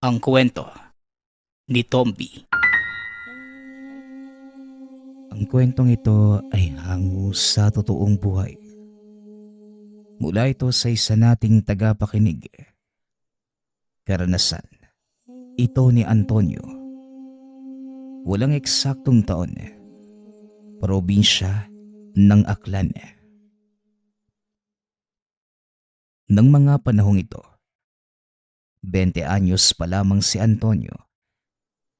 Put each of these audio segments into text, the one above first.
Ang kwento ni Tomby. Ang kwentong ito ay hango sa totoong buhay. Mula ito sa isa nating tagapakinig. Karanasan. Ito ni Antonio. Walang eksaktong taon. Probinsya ng Aklan. Nang mga panahong ito, 20 anyos pa lamang si Antonio.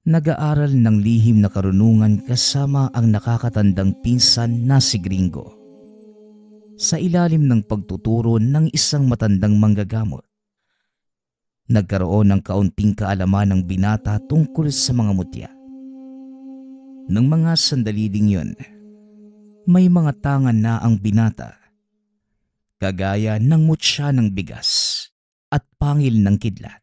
Nag-aaral ng lihim na karunungan kasama ang nakakatandang pinsan na si Gringo. Sa ilalim ng pagtuturo ng isang matandang manggagamot, nagkaroon ng kaunting kaalaman ng binata tungkol sa mga mutya. Nang mga sandali ding yun, may mga tangan na ang binata, kagaya ng mutya ng bigas at pangil ng kidlat.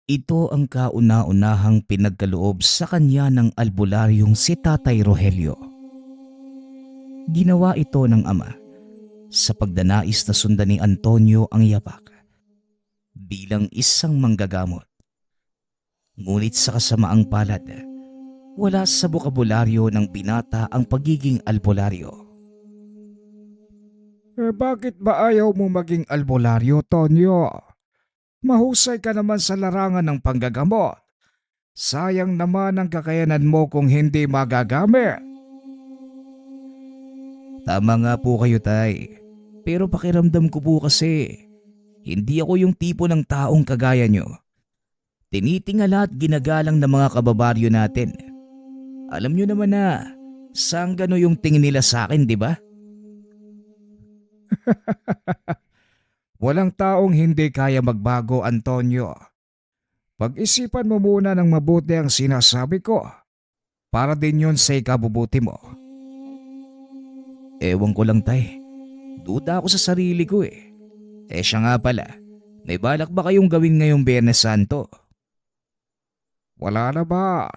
Ito ang kauna-unahang pinagkaloob sa kanya ng albularyong si Tatay Rogelio. Ginawa ito ng ama sa pagdanais na sundan ni Antonio ang yapak bilang isang manggagamot. Ngunit sa kasamaang palad, wala sa bokabularyo ng binata ang pagiging albularyo. Bakit ba ayaw mo maging albularyo, Tonyo? Mahusay ka naman sa larangan ng panggagamot. Sayang naman ang kakayanan mo kung hindi magagamit. Tama nga po kayo, Tay. Pero pakiramdam ko po kasi, hindi ako yung tipo ng taong kagaya nyo. Tinitingala at ginagalang ng mga kababaryo natin. Alam nyo naman na, sanggano yung tingin nila sa akin, di ba? Walang taong hindi kaya magbago, Antonio. Pag-isipan mo muna ng mabuti ang sinasabi ko. Para din yun sa ikabubuti mo. Ewan ko lang, Tay. Duda ako sa sarili ko eh. Siya nga pala, may balak ba kayong gawin ngayong Biyernes Santo? Wala na ba?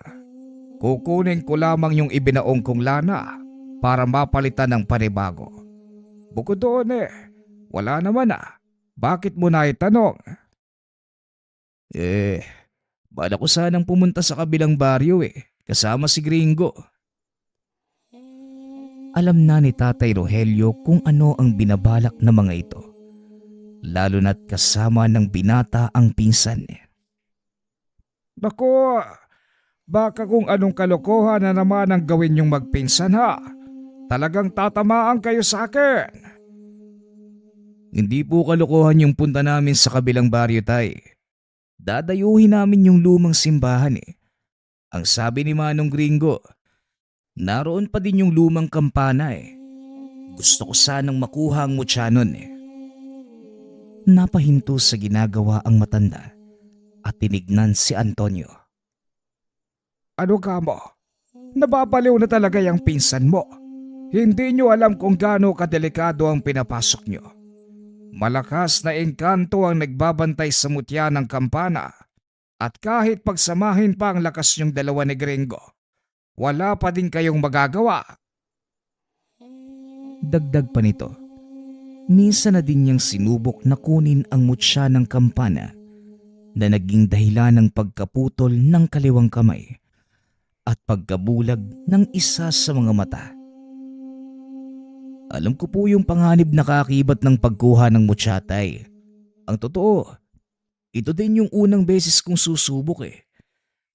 Kukunin ko lamang yung ibinaong kong lana para mapalitan ng panibago. Bukod doon wala naman ah. Bakit mo na itanong? Balak ko sanang pumunta sa kabilang baryo kasama si Gringo. Alam na ni Tatay Rogelio kung ano ang binabalak ng mga ito, lalo na't kasama ng binata ang pinsan. Naku, baka kung anong kalokohan na naman ang gawin yung magpinsan ha. Talagang tatamaan kayo sa akin. Hindi po kalokohan yung punta namin sa kabilang baryo, Tay. Dadayuhin namin yung lumang simbahan. Ang sabi ni Manong Gringo, naroon pa din yung lumang kampana. Gusto ko sanang makuha ang mutya nun. Napahinto sa ginagawa ang matanda at tinignan si Antonio. Ano ka mo? Nababaliw na talaga yung pinsan mo. Hindi nyo alam kung gaano kadelikado ang pinapasok nyo. Malakas na engkanto ang nagbabantay sa mutya ng kampana at kahit pagsamahin pa ang lakas nyong dalawa ni Gringo, wala pa din kayong magagawa. Dagdag pa nito, minsan na din niyang sinubok na kunin ang mutya ng kampana na naging dahilan ng pagkaputol ng kaliwang kamay at pagkabulag ng isa sa mga mata. Alam ko po yung panganib na kaakibat ng pagkuha ng mutya, Tay. Ang totoo, ito din yung unang beses kong susubok.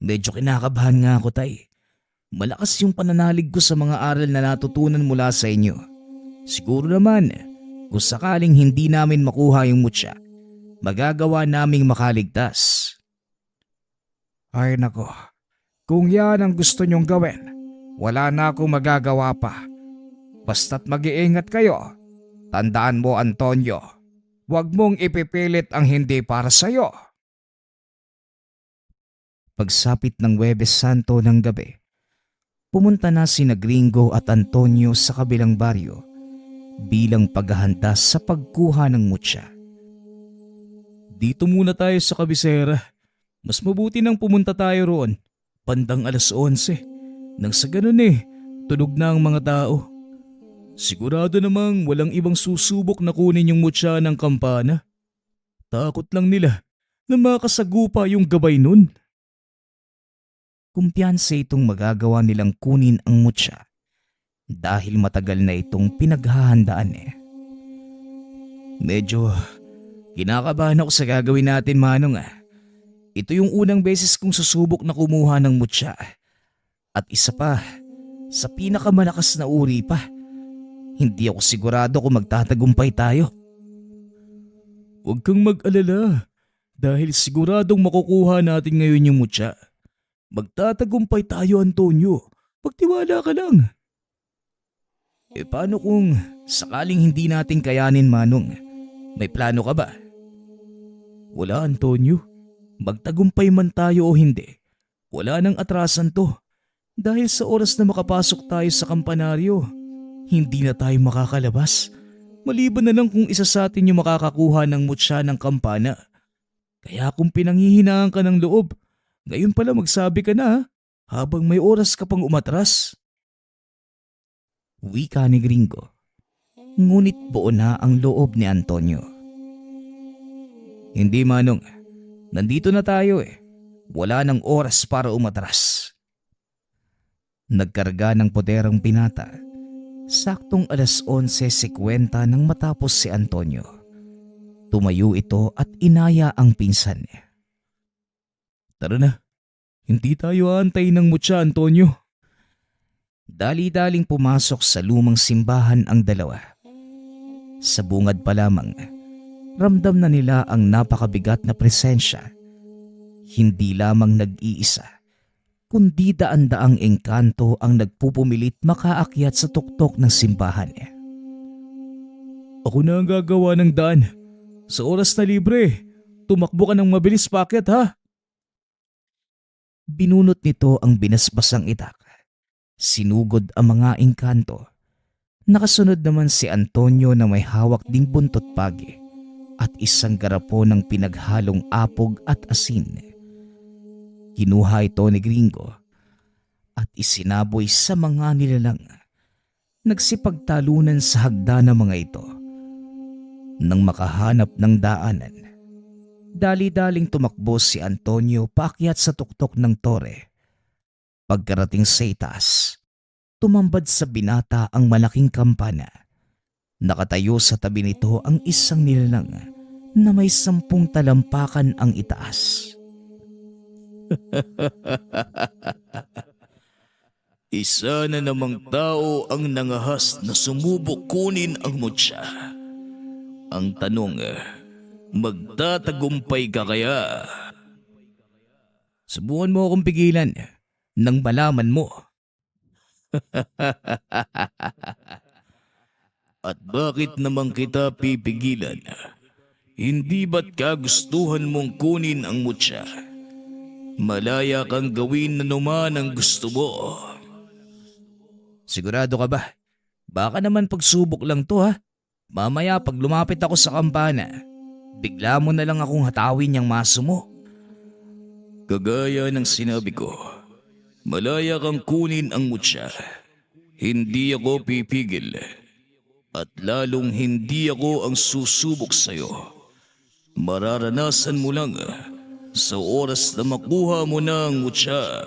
Medyo kinakabahan nga ako, Tay. Malakas yung pananalig ko sa mga aral na natutunan mula sa inyo. Siguro naman, kung sakaling hindi namin makuha yung mutya, magagawa naming makaligtas. Ay nako, kung yan ang gusto nyong gawin, wala na akong magagawa pa. Basta't mag-iingat kayo. Tandaan mo, Antonio, huwag mong ipipilit ang hindi para sa'yo. Pagsapit ng Huwebes Santo ng gabi, pumunta na sina Gringo at Antonio sa kabilang baryo bilang paghahanda sa pagkuha ng mutya. Dito muna tayo sa kabisera. Mas mabuti nang pumunta tayo roon. Bandang 11:00. Nang sa ganun tunog na ang mga tao. Sigurado namang walang ibang susubok na kunin yung mutya ng kampana. Takot lang nila na makasagupa yung gabay nun. Kumpiyansa itong magagawa nilang kunin ang mutya dahil matagal na itong pinaghahandaan eh. Medyo kinakabahan ako sa gagawin natin, Manong ah. Ito yung unang beses kong susubok na kumuha ng mutya. At isa pa, sa pinakamalakas na uri pa. Hindi ako sigurado kung magtatagumpay tayo. Huwag kang mag-alala dahil siguradong makukuha natin ngayon yung mutya. Magtatagumpay tayo, Antonio. Magtiwala ka lang. Paano kung sakaling hindi natin kayanin, Manong? May plano ka ba? Wala, Antonio. Magtagumpay man tayo o hindi, wala nang atrasan to. Dahil sa oras na makapasok tayo sa kampanaryo, hindi na tayo makakalabas. Maliban na lang kung isa sa atin yung makakakuha ng mutya ng kampana. Kaya kung pinanghihinaan ka ng loob, ngayon pala magsabi ka na habang may oras ka pang umatras. Wika ni Gringo. Ngunit buo na ang loob ni Antonio. Hindi, Manong. Nandito na tayo eh. Wala nang oras para umatras. Nagkarga ng poderang binata. Saktong 11:50 nang matapos si Antonio. Tumayo ito at inaya ang pinsan niya. Tara na. Hindi tayo aantayin ng mutya, Antonio. Dali-daling pumasok sa lumang simbahan ang dalawa. Sa bungad pa lamang, ramdam na nila ang napakabigat na presensya. Hindi lamang nag-iisa, kundi daan-daang engkanto ang nagpupumilit makaakyat sa tuktok ng simbahan. Ako na ang gagawa ng daan. Sa oras na libre, tumakbo ka ng mabilis paket ha. Binunot nito ang binasbasang itak. Sinugod ang mga engkanto. Nakasunod naman si Antonio na may hawak ding buntot pagi at isang garapon ng pinaghalong apog at asin. Kinuha ito ni Gringo at isinaboy sa mga nilalang. Nagsipagtalunan sa hagda ng mga ito. Nang makahanap ng daanan, dali-daling tumakbo si Antonio paakyat sa tuktok ng tore. Pagkarating sa itaas, tumambad sa binata ang malaking kampana. Nakatayo sa tabi nito ang isang nilalang na may 10 talampakan ang itaas. Isa na namang tao ang nangahas na sumubok kunin ang mutya. Ang tanong, magtatagumpay ka kaya? Subukan mo akong pigilan nang malaman mo. At bakit naman kita pipigilan? Hindi ba't kagustuhan mong kunin ang mutya? Malaya kang gawin na naman ang gusto mo. Sigurado ka ba? Baka naman pagsubok lang to ha. Mamaya pag lumapit ako sa kampana, bigla mo na lang akong hatawin yung maso mo. Kagaya ng sinabi ko, malaya kang kunin ang mutya. Hindi ako pipigil. At lalong hindi ako ang susubok sa'yo. Mararanasan mo lang sa oras na makuha mo na ang mutya.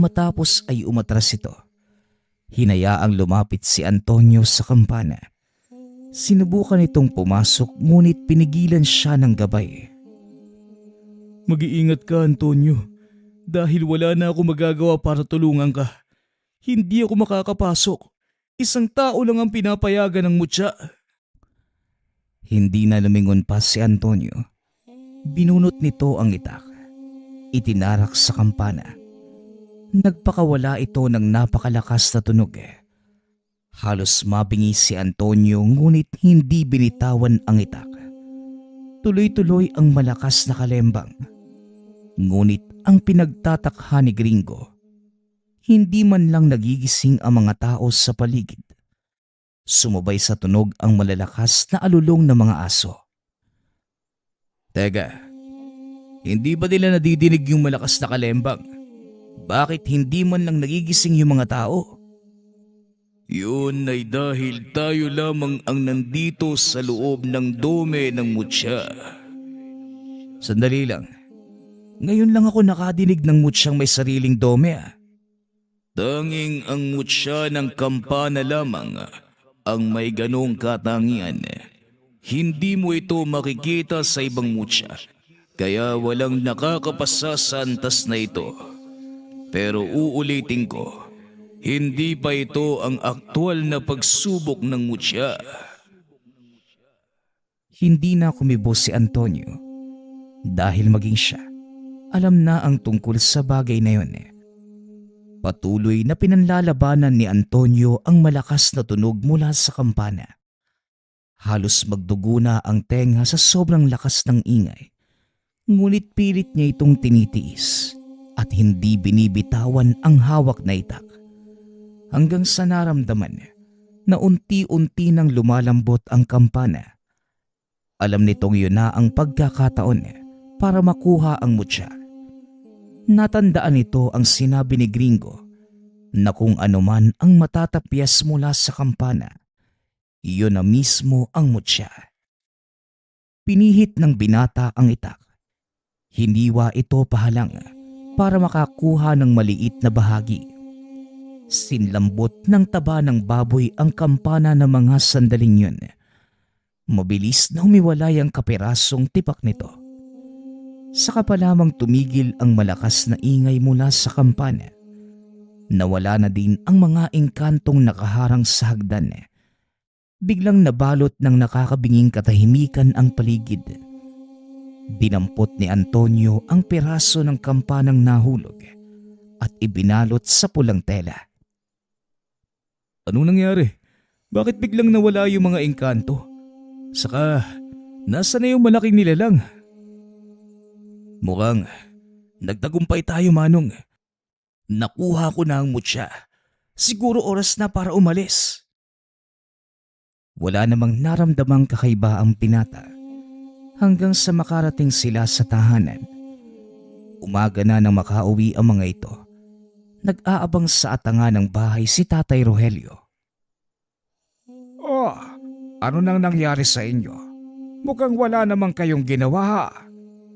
Matapos ay umatras ito. Hinayaang lumapit si Antonio sa kampana. Sinubukan itong pumasok ngunit pinigilan siya ng gabay. Mag-iingat ka, Antonio. Dahil wala na ako magagawa para tulungan ka. Hindi ako makakapasok. Isang tao lang ang pinapayagan ng mutya. Hindi na lumingon pa si Antonio. Binunot nito ang itak. Itinarak sa kampana. Nagpakawala ito ng napakalakas na tunog. Halos mabingi si Antonio ngunit hindi binitawan ang itak. Tuloy-tuloy ang malakas na kalembang. Ngunit ang pinagtatakha ni Gringo, hindi man lang nagigising ang mga tao sa paligid. Sumubay sa tunog ang malalakas na alulong ng mga aso. Teka, hindi ba nila nadidinig yung malakas na kalembang? Bakit hindi man lang nagigising yung mga tao? Yun ay dahil tayo lamang ang nandito sa loob ng dome ng mutya. Sandali lang. Ngayon lang ako nakadinig ng mutsyang may sariling dome ah. Tanging ang mutya ng kampana lamang ang may ganong katangian. Hindi mo ito makikita sa ibang mutya, kaya walang nakakapasa sa antas na ito. Pero uulitin ko, hindi pa ito ang aktwal na pagsubok ng mutya. Hindi na kumibo si Antonio dahil maging siya alam na ang tungkol sa bagay na yun. Patuloy na pinanlalabanan ni Antonio ang malakas na tunog mula sa kampana. Halos magdugo na ang tenga sa sobrang lakas ng ingay. Ngunit pilit niya itong tinitiis at hindi binibitawan ang hawak na itak. Hanggang sa naramdaman na unti-unti nang lumalambot ang kampana. Alam nitong yun na ang pagkakataon para makuha ang mutya. Natandaan nito ang sinabi ni Gringo na kung anuman ang matatapyas mula sa kampana, iyon na mismo ang mutya. Pinihit ng binata ang itak. Hiniwa ito pahalang para makakuha ng maliit na bahagi. Sinlambot ng taba ng baboy ang kampana ng mga sandaling yun. Mabilis na humiwalay ang kapirasong tipak nito. Saka pa lamang tumigil ang malakas na ingay mula sa kampana. Nawala na din ang mga engkantong nakaharang sa hagdan. Biglang nabalot ng nakakabinging katahimikan ang paligid. Dinampot ni Antonio ang piraso ng kampanang nahulog at ibinalot sa pulang tela. Anong nangyari? Bakit biglang nawala yung mga engkanto? Saka, nasa na yung malaking nilalang? Mukhang nagtagumpay tayo, Manong. Nakuha ko na ang mutya. Siguro oras na para umalis. Wala namang naramdamang kakaiba ang pinata hanggang sa makarating sila sa tahanan. Umaga na nang makauwi ang mga ito. Nag-aabang sa atanga ng bahay si Tatay Rogelio. Oh, ano nang nangyari sa inyo? Mukhang wala namang kayong ginawa.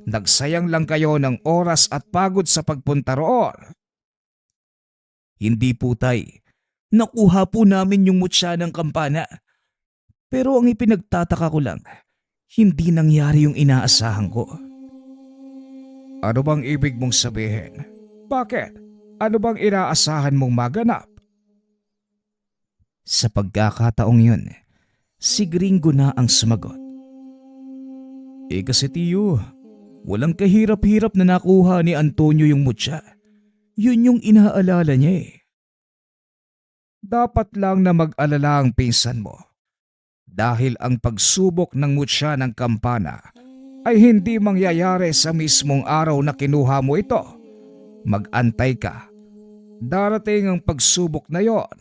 Nagsayang lang kayo ng oras at pagod sa pagpunta roon. Hindi po, Tay. Nakuha po namin yung mutya ng kampana. Pero ang ipinagtataka ko lang, hindi nangyari yung inaasahan ko. Ano bang ibig mong sabihin? Bakit? Ano bang inaasahan mong maganap? Sa pagkakataong yun, si Gringo na ang sumagot. Kasi tiyo, walang kahirap-hirap na nakuha ni Antonio yung mutya. Yun yung inaalala niya eh. Dapat lang na mag-alala ang pinsan mo. Dahil ang pagsubok ng mutya ng kampana ay hindi mangyayari sa mismong araw na kinuha mo ito. Mag-antay ka. Darating ang pagsubok na yon.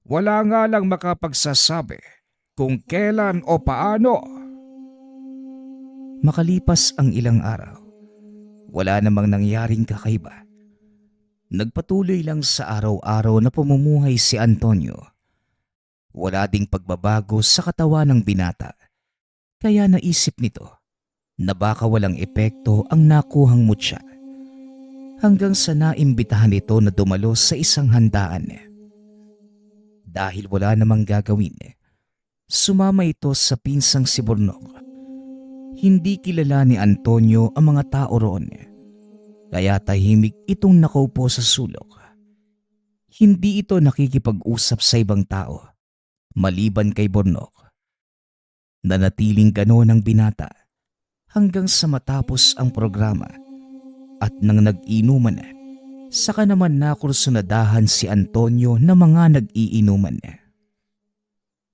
Wala nga lang makapagsasabi kung kailan o paano. Makalipas ang ilang araw, wala namang nangyaring kakaiba. Nagpatuloy lang sa araw-araw na pamumuhay si Antonio. Wala ding pagbabago sa katawan ng binata. Kaya naisip nito na baka walang epekto ang nakuhang mutya. Hanggang sa naimbitahan nito na dumalo sa isang handaan. Dahil wala namang gagawin, sumama ito sa pinsang si Bornok. Hindi kilala ni Antonio ang mga tao roon. Kaya tahimik itong nakaupo sa sulok. Hindi ito nakikipag-usap sa ibang tao, maliban kay Bornok. Nanatiling gano'n ang binata hanggang sa matapos ang programa at nang nag-inuman na, saka naman nakursunadahan si Antonio na mga nag-iinuman.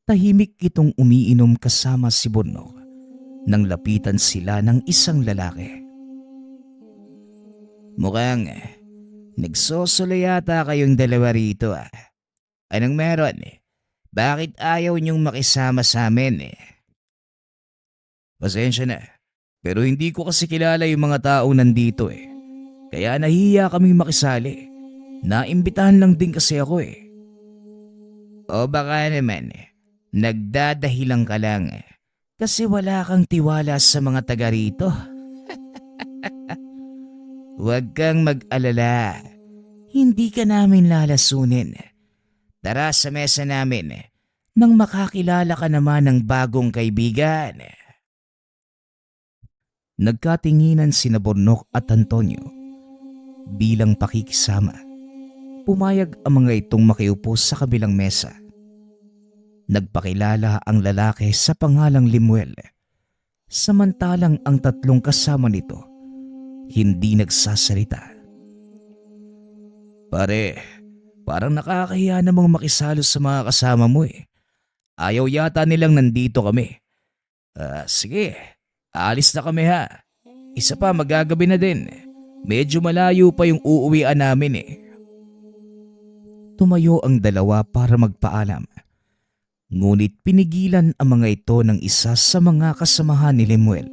Tahimik itong umiinom kasama si Bornok nang lapitan sila ng isang lalaki. Mukhang nagsosolo yata kayong dalawa rito ah. Anong meron? Bakit ayaw niyong makisama sa amin eh? Pasensya na, pero hindi ko kasi kilala yung mga taong nandito eh. Kaya nahihiya kaming makisali. Naimbitahan lang din kasi ako eh. O baka naman, nagdadahilan ka lang kasi wala kang tiwala sa mga taga rito. Huwag kang mag-alala. Hindi ka namin lalasunin. Tara sa mesa namin nang makakilala ka naman ng bagong kaibigan. Nagkatinginan sina Bornok at Antonio. Bilang pakikisama, pumayag ang mga itong makiupo sa kabilang mesa. Nagpakilala ang lalaki sa pangalang Limuel. Samantalang ang tatlong kasama nito hindi nagsasalita. Pare, parang nakakahiya namang makisalo sa mga kasama mo eh. Ayaw yata nilang nandito kami. Sige, aalis na kami ha. Isa pa, magagabi na din. Medyo malayo pa yung uuwian namin eh. Tumayo ang dalawa para magpaalam. Ngunit pinigilan ang mga ito ng isa sa mga kasamahan ni Lemuel.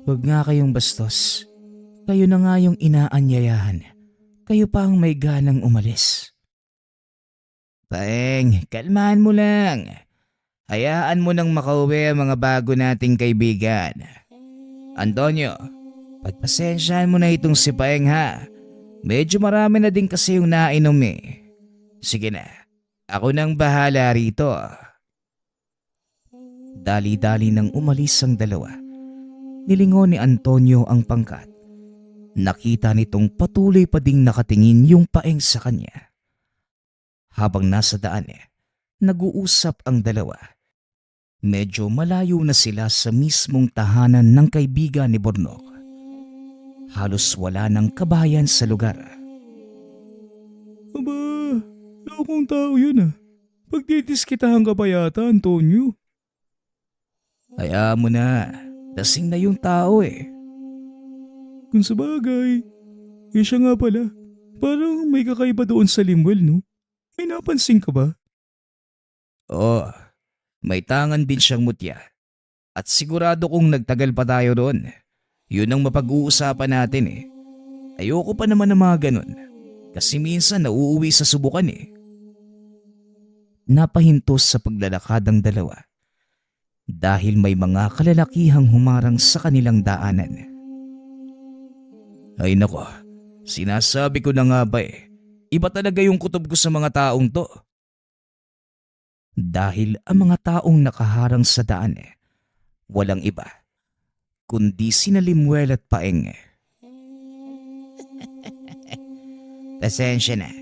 Huwag nga kayong bastos. Kayo na nga yung inaanyayahan. Kayo pa ang may ganang umalis. Paeng, kalmahan mo lang. Hayaan mo nang makauwi ang mga bago nating kaibigan. Antonio, pagpasensyahan mo na itong si Paeng ha. Medyo marami na din kasi yung nainom eh. Sige na, ako nang bahala rito. Dali-dali nang umalis ang dalawa. Nilingon ni Antonio ang pangkat. Nakita nitong patuloy pa ding nakatingin yung Paeng sa kanya. Habang nasa daan nag-uusap ang dalawa. Medyo malayo na sila sa mismong tahanan ng kaibigan ni Bornok. Halos wala ng kabayan sa lugar. Aba, lokong tao yun ah. Pagdidiskitahan ka pa yata, Antonio. Hayaan mo na, lasing na yung tao eh. Kung sabagay, siya nga pala. Parang may kakaiba doon sa Limuel, no? May napansin ka ba? Oo, may tangan din siyang mutya. At sigurado kung nagtagal pa tayo doon, yun ang mapag-uusapan natin eh. Ayoko pa naman ng mga ganun. Kasi minsan nauuwi sa subukan eh. Napahintos sa paglalakad ang dalawa. Dahil may mga kalalakihang humarang sa kanilang daanan. Ay nako, sinasabi ko na nga ba eh. Iba talaga yung kutob ko sa mga taong to. Dahil ang mga taong nakaharang sa daan walang iba, kundi sina Limuel at Paeng. Pasensya na.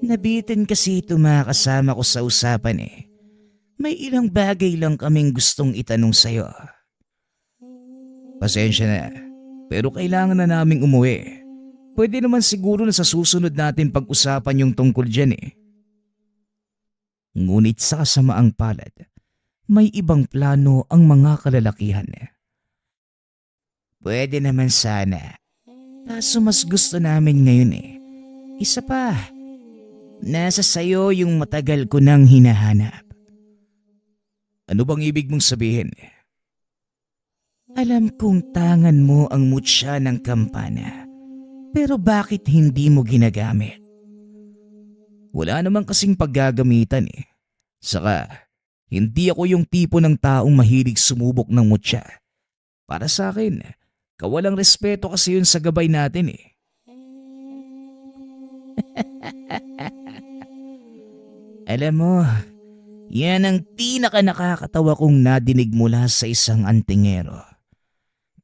Nabitin kasi ito mga kasama ko sa usapan eh. May ilang bagay lang kaming gustong itanong sa'yo. Pasensya na, pero kailangan na naming umuwi. Pwede naman siguro na sa susunod natin pag-usapan yung tungkol dyan eh. Ngunit sa kasamaang palad, may ibang plano ang mga kalalakihan. Pwede naman sana. Kaso mas gusto namin ngayon eh. Isa pa, nasa sayo yung matagal ko nang hinahanap. Ano bang ibig mong sabihin? Alam kong tangan mo ang mutya ng kampana. Pero bakit hindi mo ginagamit? Wala naman kasing paggagamitan eh. Saka, hindi ako yung tipo ng taong mahilig sumubok ng mutya. Para sa akin, kawalang respeto kasi yun sa gabay natin eh. Alam mo, yan ang pinaka nakakatawa kong nadinig mula sa isang antingero.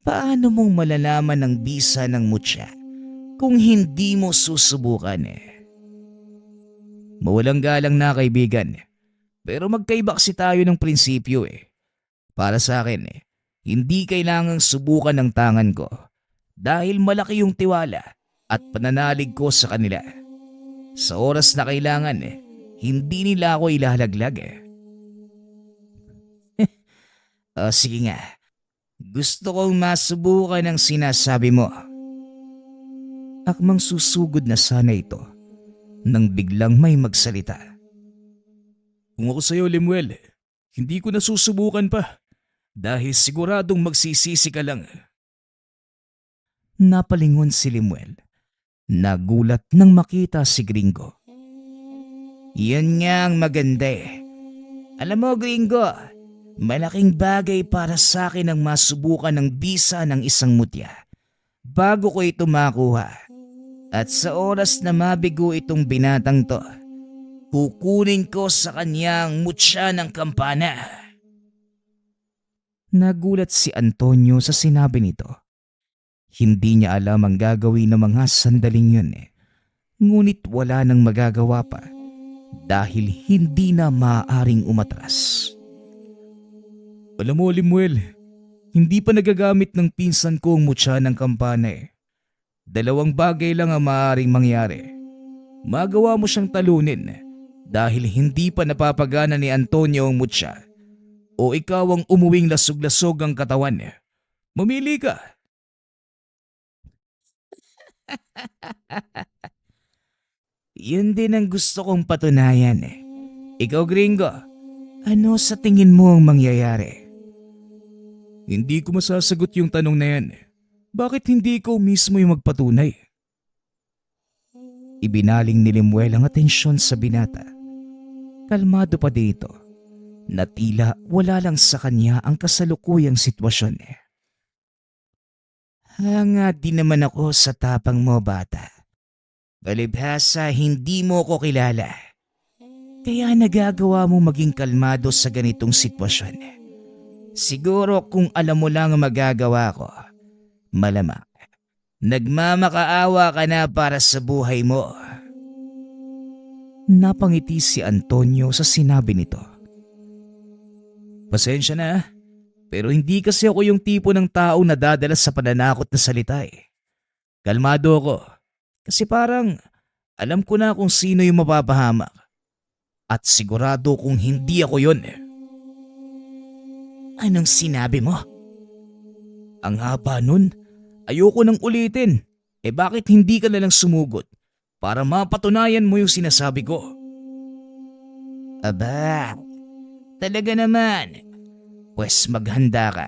Paano mong malalaman ang bisa ng mutya kung hindi mo susubukan eh? Mawalang galang na kaibigan. Pero magkaiba kasi tayo ng prinsipyo eh. Para sa akin hindi kailangang subukan ng tangan ko dahil malaki yung tiwala at pananalig ko sa kanila. Sa oras na kailangan hindi nila ako ilalaglag eh. Sige nga, gusto kong masubukan ang sinasabi mo. Akmang susugod na sana ito nang biglang may magsalita. Kung ako sa'yo, Lemuel, hindi ko nasusubukan pa dahil siguradong magsisisi ka lang. Napalingon si Lemuel. Nagulat nang makita si Gringo. Yan nga ang maganda eh. Alam mo, Gringo, Malaking bagay para sa akin ang masubukan ng bisa ng isang mutya bago ko ito makuha. At sa oras na mabigo itong binatang to, kukunin ko sa kanyang mutya ng kampana. Nagulat si Antonio sa sinabi nito. Hindi niya alam ang gagawin ng mga sandaling yun Ngunit wala nang magagawa pa dahil hindi na maaaring umatras. Alam mo, Limuel, hindi pa nagagamit ng pinsan ko ang mutya ng kampana Dalawang bagay lang ang maaaring mangyari. Magawa mo siyang talunin dahil hindi pa napapagana ni Antonio ang mutya o ikaw ang umuwing lasog-lasog ang katawan. Mamili ka. Yun din ang gusto kong patunayan Ikaw, gringo, ano sa tingin mo ang mangyayari? Hindi ko masasagot yung tanong na yan. Bakit hindi ikaw mismo yung magpatunay? Ibinaling ni Limuel ang atensyon sa binata. Kalmado pa dito na tila wala lang sa kanya ang kasalukuyang sitwasyon Hanga din naman ako sa tapang mo, bata. Palibhasa hindi mo ko kilala. Kaya nagagawa mo maging kalmado sa ganitong sitwasyon. Siguro kung alam mo lang ang magagawa ko, malamang nagmamakaawa ka na para sa buhay mo. Napangiti si Antonio sa sinabi nito. Pasensya na, pero hindi kasi ako yung tipo ng tao na dadala sa pananakot na salita Kalmado ako, kasi parang alam ko na kung sino yung mapapahamak. At sigurado kung hindi ako yun. Anong sinabi mo? Ang haba nun, ayoko nang ulitin. Bakit hindi ka nalang sumugot para mapatunayan mo yung sinasabi ko? Aba, talaga naman. Pwes maghanda ka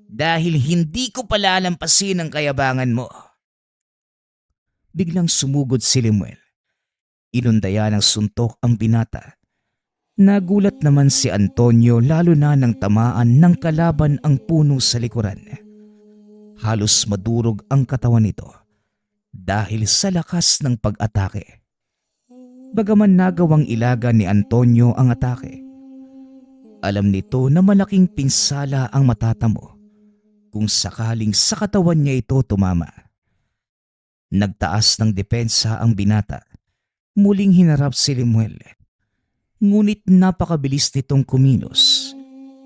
dahil hindi ko palalampasin ang kayabangan mo. Biglang sumugod si Limuel. Inundaya ng suntok ang binata. Nagulat naman si Antonio lalo na nang tamaan ng kalaban ang puno sa likuran. Halos madurog ang katawan nito dahil sa lakas ng pag-atake. Bagaman nagawang ilaga ni Antonio ang atake, alam nito na malaking pinsala ang matatamo kung sakaling sa katawan niya ito tumama. Nagtaas ng depensa ang binata. Muling hinarap si Limuel. Ngunit napakabilis nitong kumilos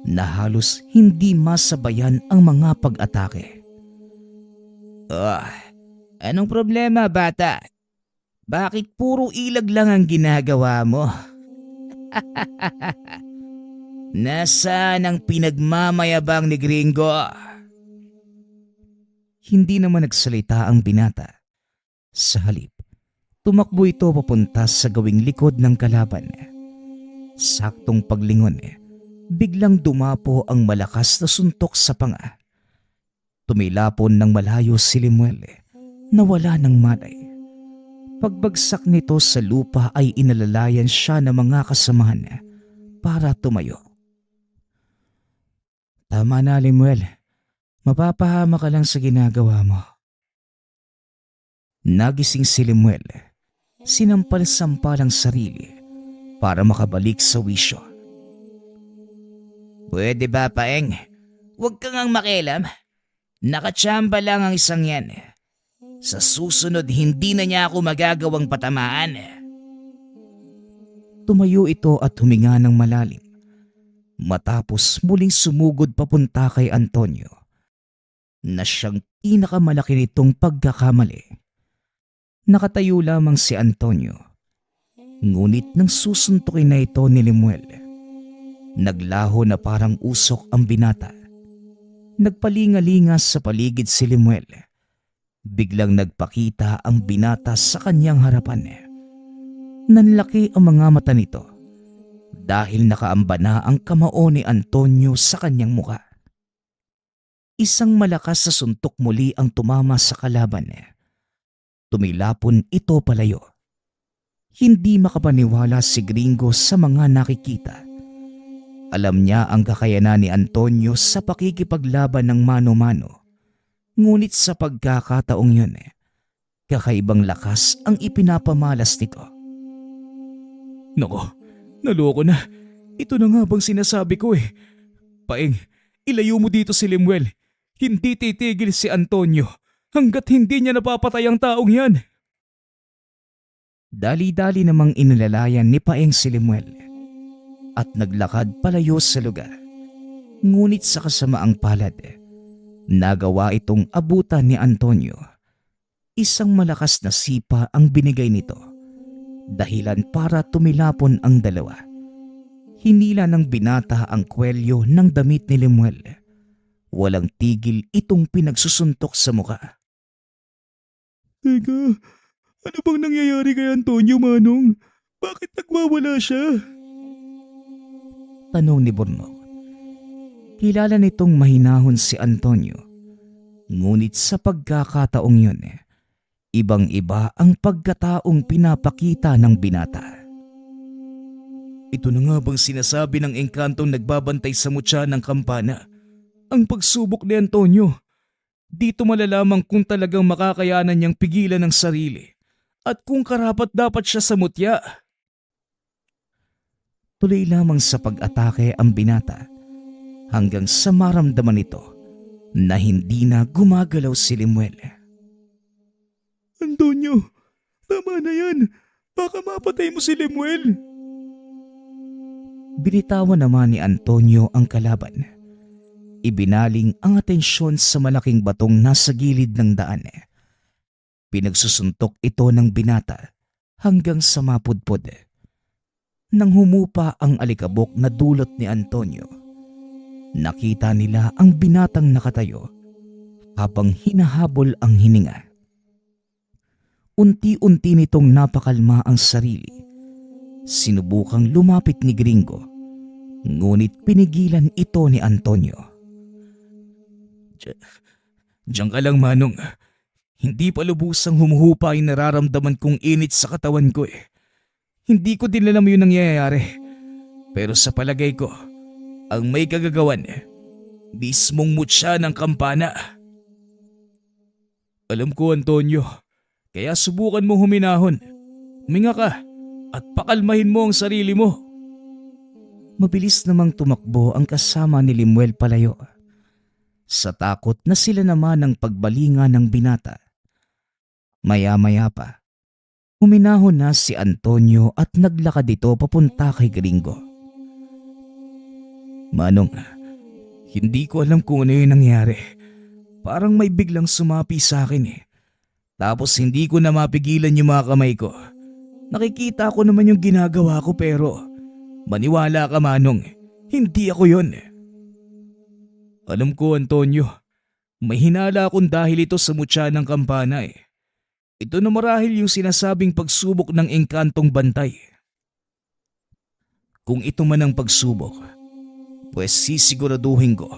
na halos hindi masabayan ang mga pag-atake. Anong problema, bata? Bakit puro ilag lang ang ginagawa mo? Nasaan ang pinagmamayabang ni Gringo? Hindi naman nagsalita ang binata. Sa halip, tumakbo ito papunta sa gawing likod ng kalaban. Saktong paglingon, biglang dumapo ang malakas na suntok sa panga. Tumilapon ng malayo si Limuel na wala ng malay. Pagbagsak nito sa lupa ay inalalayan siya ng mga kasamahan para tumayo. Tama na, Limuel. Mapapahama ka lang sa ginagawa mo. Nagising si Limuel. Sinampal-sampal ang sarili para makabalik sa wisyo. Pwede ba, Paeng? Huwag kang ang makialam. Nakachamba lang ang isang yan. Sa susunod, hindi na niya ako magagawang patamaan. Tumayo ito at huminga ng malalim. Matapos muling sumugod papunta kay Antonio na siyang pinakamalaki nitong pagkakamali. Nakatayo lamang si Antonio. Ngunit nang susuntukin na ito ni Limuel, naglaho na parang usok ang binata. Nagpalingalinga sa paligid si Limuel. Biglang nagpakita ang binata sa kanyang harapan. Nanlaki ang mga mata nito dahil nakaamba na ang kamao ni Antonio sa kanyang muka. Isang malakas na suntok muli ang tumama sa kalaban. Tumilapon ito palayo. Hindi makapaniwala si Gringo sa mga nakikita. Alam niya ang kakayanan ni Antonio sa pakikipaglaban ng mano-mano. Ngunit sa pagkakataong yun, kakaibang lakas ang ipinapamalas nito. Nako, naloko na. Ito na nga bang sinasabi ko eh. Paeng, ilayo mo dito si Lemuel. Hindi titigil si Antonio hanggat hindi niya napapatay ang taong yan. Dali-dali namang inilalayan ni Paeng si Lemuel at naglakad palayo sa lugar. Ngunit sa kasamaang palad, nagawa itong abutan ni Antonio. Isang malakas na sipa ang binigay nito, dahilan para tumilapon ang dalawa. Hinila ng binata ang kwelyo ng damit ni Lemuel. Walang tigil itong pinagsusuntok sa muka. Teka, ano bang nangyayari kay Antonio, Manong? Bakit nagwawala siya? Tanong ni Burnok. Kilala nitong mahinahon si Antonio. Ngunit sa pagkakataong yun, ibang-iba ang pagkataong pinapakita ng binata. Ito na nga bang sinasabi ng engkantong nagbabantay sa mutya ng kampana? Ang pagsubok ni Antonio. Dito malalaman kung talagang makakayanan niyang pigilan ang sarili at kung karapat dapat siya sa mutya. Tuloy lamang sa pag-atake ang binata hanggang sa maramdaman nito na hindi na gumagalaw si Lemuel. Antonio, tama na yan. Baka mapatay mo si Lemuel. Binitawan naman ni Antonio ang kalaban. Ibinaling ang atensyon sa malaking batong nasa gilid ng daan. Pinagsusuntok ito ng binata hanggang sa mapudpod. Nang humupa ang alikabok na dulot ni Antonio, nakita nila ang binatang nakatayo habang hinahabol ang hininga. Unti-unti nitong napakalma ang sarili. Sinubukang lumapit ni Gringo, ngunit pinigilan ito ni Antonio. Diyan ka lang, Manong. Hindi pa lubusang humuhupa yung nararamdaman kong init sa katawan ko eh. Hindi ko din alam yung nangyayari. Pero sa palagay ko, ang may kagagawan, mismong mutya ng kampana. Alam ko, Antonio, kaya subukan mo huminahon. Huminga ka at pakalmahin mo ang sarili mo. Mabilis namang tumakbo ang kasama ni Lemuel palayo. Sa takot na sila naman ang pagbalinga ng binata. Maya-maya pa, huminahon na si Antonio at naglakad ito papunta kay Gringo. Manong, hindi ko alam kung ano yung nangyari. Parang may biglang sumapi sa akin eh. Tapos hindi ko na mapigilan yung mga kamay ko. Nakikita ko naman yung ginagawa ko pero maniwala ka, Manong, hindi ako yun. Alam ko, Antonio, may hinala akong dahil ito sa mutya ng kampana eh. Ito na marahil yung sinasabing pagsubok ng engkantong bantay. Kung ito man ang pagsubok, pues sisiguraduhin ko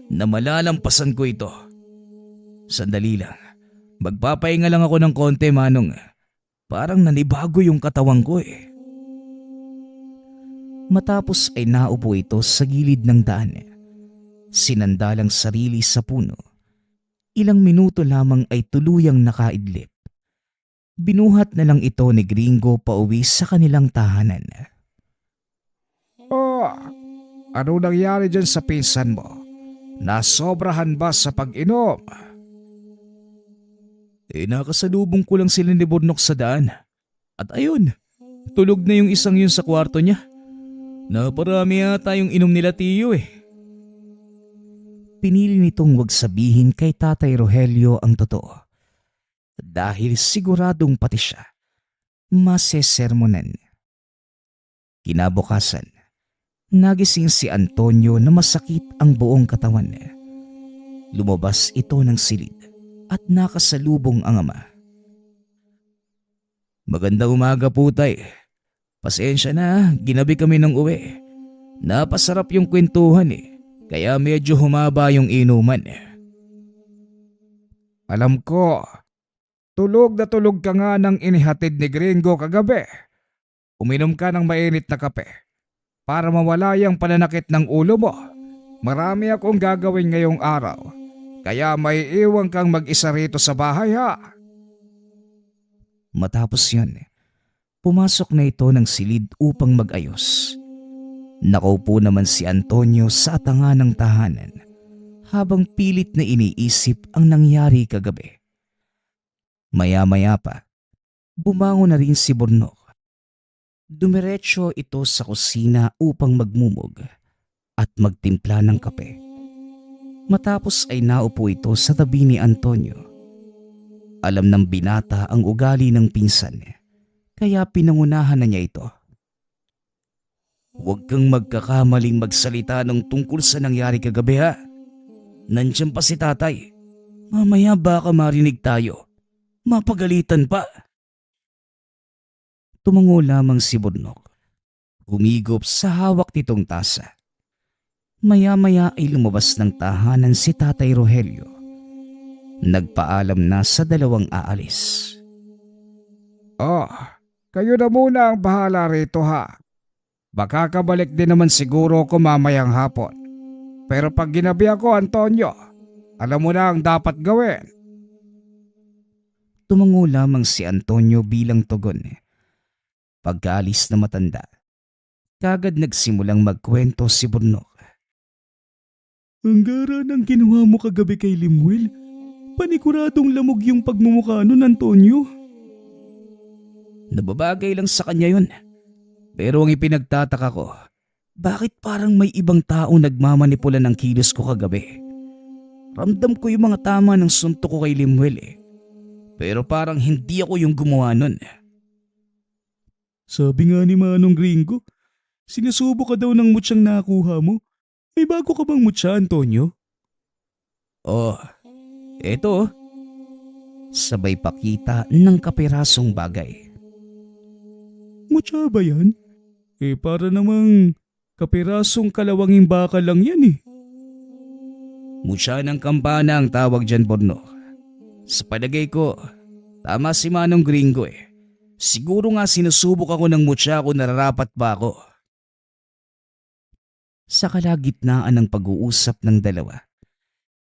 na malalampasan ko ito. Sandali lang, magpapahinga lang ako ng konti, Manong. Parang nanibago yung katawan ko eh. Matapos ay naupo ito sa gilid ng daan. Sinandalang sarili sa puno. Ilang minuto lamang ay tuluyang nakaidlip. Binuhat na lang ito ni Gringo pauwi sa kanilang tahanan. Oh, ano nangyari dyan sa pinsan mo? Nasobrahan ba sa pag-inom? Nakasalubong ko lang sila ni Burnok sa daan. At ayun, tulog na yung isang yun sa kwarto niya. Naparami yata yung inom nila, Tiyo eh. Pinili nitong wag sabihin kay Tatay Rogelio ang totoo. Dahil siguradong pati siya masesermonan. Kinabukasan, nagising si Antonio na masakit ang buong katawan. Lumabas ito ng silid at nakasalubong ang ama. Magandang umaga po, Tay. Pasensya na, ginabi kami ng uwi. Napasarap yung kwentuhan eh. Kaya medyo humaba yung inuman. Alam ko, tulog na tulog ka nga ng inihatid ni Gringo kagabi. Uminom ka ng mainit na kape. para mawala yung pananakit ng ulo mo. Marami akong gagawin ngayong araw, kaya may iwan kang mag-isa rito sa bahay ha. Matapos yan, pumasok na ito ng silid upang mag-ayos. Nakaupo naman si Antonio sa atanga ng tahanan habang pilit na iniisip ang nangyari kagabi. Maya-maya pa, bumangon na rin si Burnok. Dumiretso ito sa kusina upang magmumog at magtimpla ng kape. Matapos ay naupo ito sa tabi ni Antonio. Alam ng binata ang ugali ng pinsan, kaya pinangunahan na niya ito. Huwag kang magkakamaling magsalita ng tungkol sa nangyari kagabi ha. Nandiyan pa si tatay. Mamaya baka marinig tayo. Mapagalitan pa. Tumango lamang si Burnok. Humigop sa hawak nitong tasa. Maya-maya ay lumabas ng tahanan si Tatay Rogelio. Nagpaalam na sa dalawang aalis. Oh, kayo na muna ang bahala rito ha. Baka kabalik din naman siguro ko mamayang hapon. Pero pag ginabi ako, Antonio, alam mo na ang dapat gawin. Tumango lamang si Antonio bilang tugon. Pagkaalis na matanda, kagad nagsimulang magkwento si Burnok. Ang gara ng ginawa mo kagabi kay Limuel. Paniguradong lamog yung pagmumukha nun, Antonio. Nababagay lang sa kanya yun. Pero ang ipinagtataka ko, bakit parang may ibang tao nagmamanipula ng kilos ko kagabi? Ramdam ko yung mga tama ng suntok ko kay Limuel Pero parang hindi ako yung gumawa nun. Sabi nga ni Manong Gringo, sinusubo ka daw ng mutsyang nakuha mo. May bago ka bang mutya, Antonio? Oh, eto. Sabay pakita ng kapirasong bagay. Mutya ba yan? Para namang kapirasong kalawanging baka lang yan Mutya ng kampana ang tawag dyan, Borno. Sa palagay ko, tama si Manong Gringo Siguro nga sinusubok ako ng mutya kung nararapat pa ako. Sa kalagitnaan ng pag-uusap ng dalawa,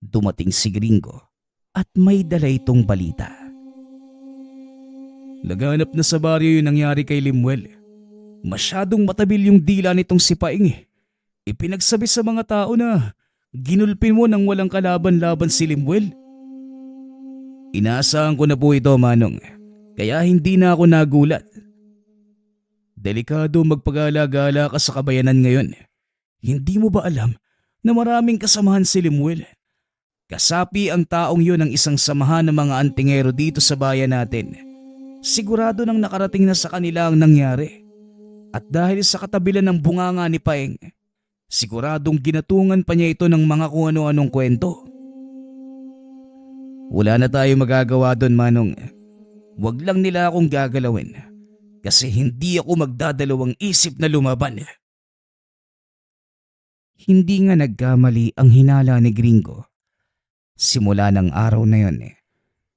dumating si Gringo at may dala itong balita. Laganap na sa baryo yung nangyari kay Limuel. Masyadong matabil yung dila nitong si Paing Ipinagsabi sa mga tao na ginulpin mo nang walang kalaban-laban si Limuel. Inaasahan ko na po ito, Manong. Kaya hindi na ako nagulat. Delikado magpag-alagala ka sa kabayanan ngayon. Hindi mo ba alam na maraming kasamahan si Limuel? Kasapi ang taong yun ng isang samahan ng mga antingero dito sa bayan natin. Sigurado nang nakarating na sa kanila ang nangyari. At dahil sa katabilan ng bunganga ni Paeng, siguradong ginatungan pa niya ito ng mga kung ano-anong kwento. Wala na tayo magagawa doon, Manong. Huwag lang nila akong gagalawin kasi hindi ako magdadalawang isip na lumaban. Hindi nga nagkamali ang hinala ni Gringo. Simula ng araw na yon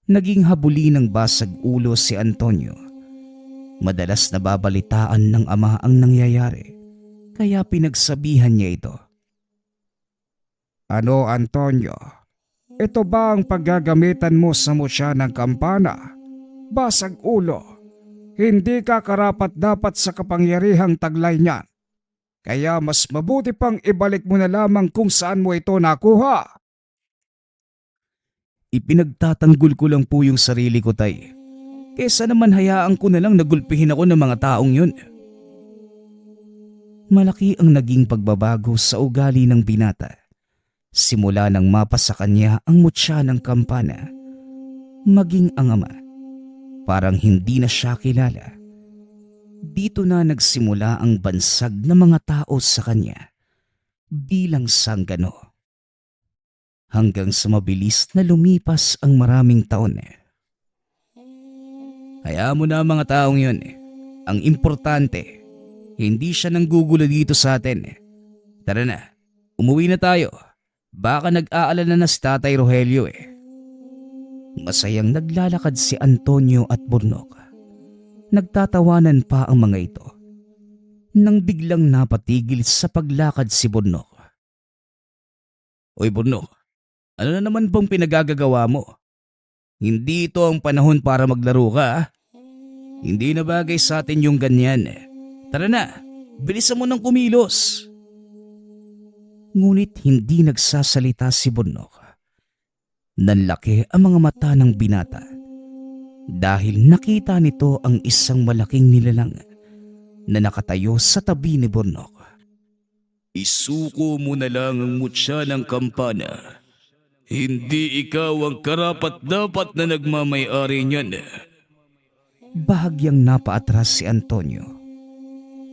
naging habuli ng basag ulo si Antonio. Madalas nababalitaan ng ama ang nangyayari, kaya pinagsabihan niya ito. Ano, Antonio? Ito ba ang paggagamitan mo sa mutya ng kampana? Basag ulo. Hindi ka karapat-dapat sa kapangyarihang taglay niyan. Kaya mas mabuti pang ibalik mo na lamang kung saan mo ito nakuha. Ipinagtatanggol ko lang po yung sarili ko, Tay. Kesa naman hayaan ko na lang nagulpihin ako ng mga taong yun. Malaki ang naging pagbabago sa ugali ng binata. Simula nang mapa sa kanya ang mutya ng kampana, maging ang ama. Parang hindi na siya kilala. Dito na nagsimula ang bansag ng mga tao sa kanya bilang sanggano. Hanggang sa mabilis na lumipas ang maraming taon. Hayaan mo na ang mga taong yun. Ang importante, hindi siya nanggugulo dito sa atin. Tara na, umuwi na tayo. Baka nag-aalala na si Tatay Rogelio Masayang naglalakad si Antonio at Burnok. Nagtatawanan pa ang mga ito. nang biglang napatigil sa paglakad si Burnok. Oy Burnok, ano na naman bang pinagagagawa mo? Hindi ito ang panahon para maglaro ka ah. Hindi na bagay sa atin yung ganyan. Tara na, bilisan mo ng kumilos. Ngunit hindi nagsasalita si Burnok. Nanlaki ang mga mata ng binata dahil nakita nito ang isang malaking nilalang na nakatayo sa tabi ni Burnok. Isuko mo na lang ang mutya ng kampana. Hindi ikaw ang karapat-dapat na nagmamay-ari niyan. Bahagyang napaatras si Antonio.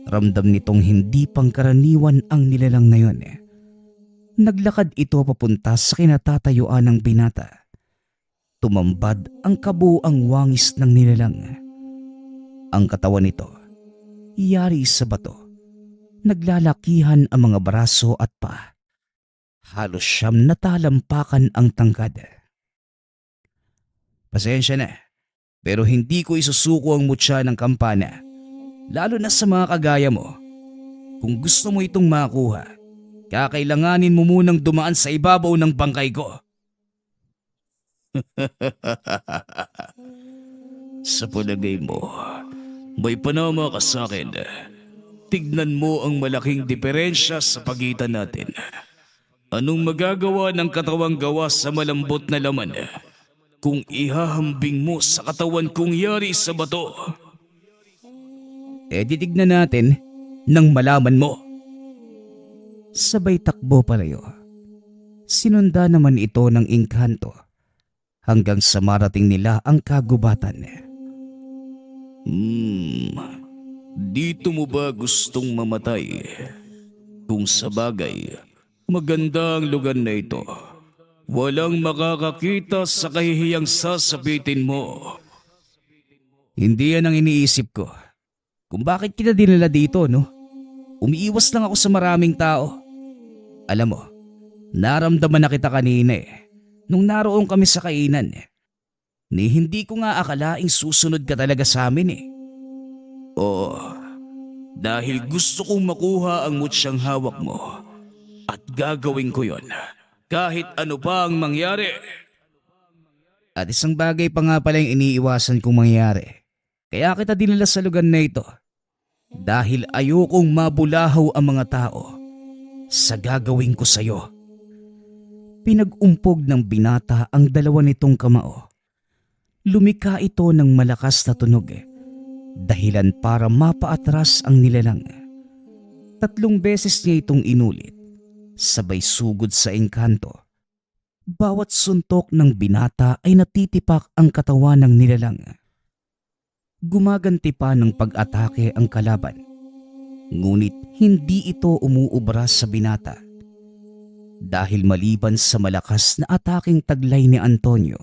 Ramdam nitong hindi pangkaraniwan ang nilalang na yun. Naglakad ito papunta sa kinatatayuan ng binata. Tumambad ang kabuuang wangis ng nilalang. Ang katawan nito, yari sa bato. Naglalakihan ang mga braso at paa. Halos siyam natalampakan ang tangkad. Pasensya na, pero hindi ko isusuko ang mutya ng kampana, lalo na sa mga kagaya mo. Kung gusto mo itong makuha, kakailanganin mo munang dumaan sa ibabaw ng bangkay ko. Sa palagay mo, may panama ka sa akin. Tignan mo ang malaking diferensya sa pagitan natin. Anong magagawa ng katawang gawa sa malambot na laman kung ihahambing mo sa katawan kong yari sa bato? Titignan natin nang malaman mo. Sabay takbo palayo. Sinunda naman ito ng engkanto hanggang sa marating nila ang kagubatan. Dito mo ba gustong mamatay? Kung sa bagay, maganda ang lugar na ito. Walang makakakita sa kahihiyang sasapitin mo. Hindi yan ang iniisip ko. Kung bakit kita dinala dito, no? Umiiwas lang ako sa maraming tao. Alam mo, naramdaman na kita kanina nung naroon kami sa kainan. Ni hindi ko nga akalaing susunod ka talaga sa amin. Oo, dahil gusto kong makuha ang mutsyang hawak mo at gagawin ko yon kahit ano pa ang mangyari. At isang bagay pa nga pala yung iniiwasan kong mangyari. Kaya kita dinala sa lugar na ito. Dahil ayokong mabulahaw ang mga tao sa gagawin ko sa'yo. Pinag-umpog ng binata ang dalawa nitong kamao. Lumika ito ng malakas na tunog. Dahilan para mapaatras ang nilalang. 3 beses niya itong inulit. Sabay sugod sa engkanto. Bawat suntok ng binata ay natitipak ang katawan ng nilalang. Gumaganti pa ng pag-atake ang kalaban. Ngunit hindi ito umuubra sa binata. Dahil maliban sa malakas na ataking taglay ni Antonio,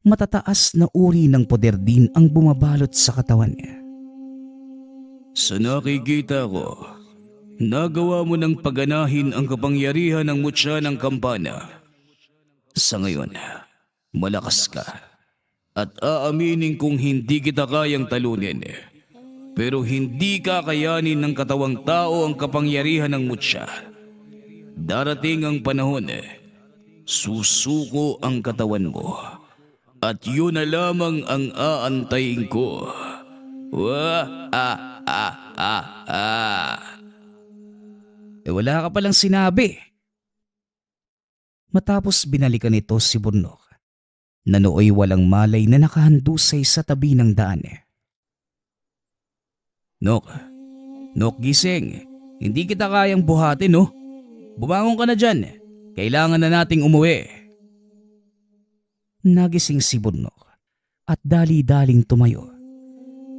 matataas na uri ng poder din ang bumabalot sa katawan niya. Sa nakikita ko, nagawa mo ng paganahin ang kapangyarihan ng mutya ng kampana. Sa ngayon, malakas ka. At aaminin kong hindi kita kayang talunin. Pero hindi kakayanin ng katawang tao ang kapangyarihan ng mutya. Darating ang panahon, susuko ang katawan mo. At yun na lamang ang aantayin ko. Wala ka palang sinabi. Matapos binalikan nito si Burnok, na nooy walang malay na nakahandusay sa tabi ng daan. Nok, gising. Hindi kita kayang buhatin, no? Bumangon ka na dyan. Kailangan na nating umuwi. Nagising si Burnok at dali-daling tumayo.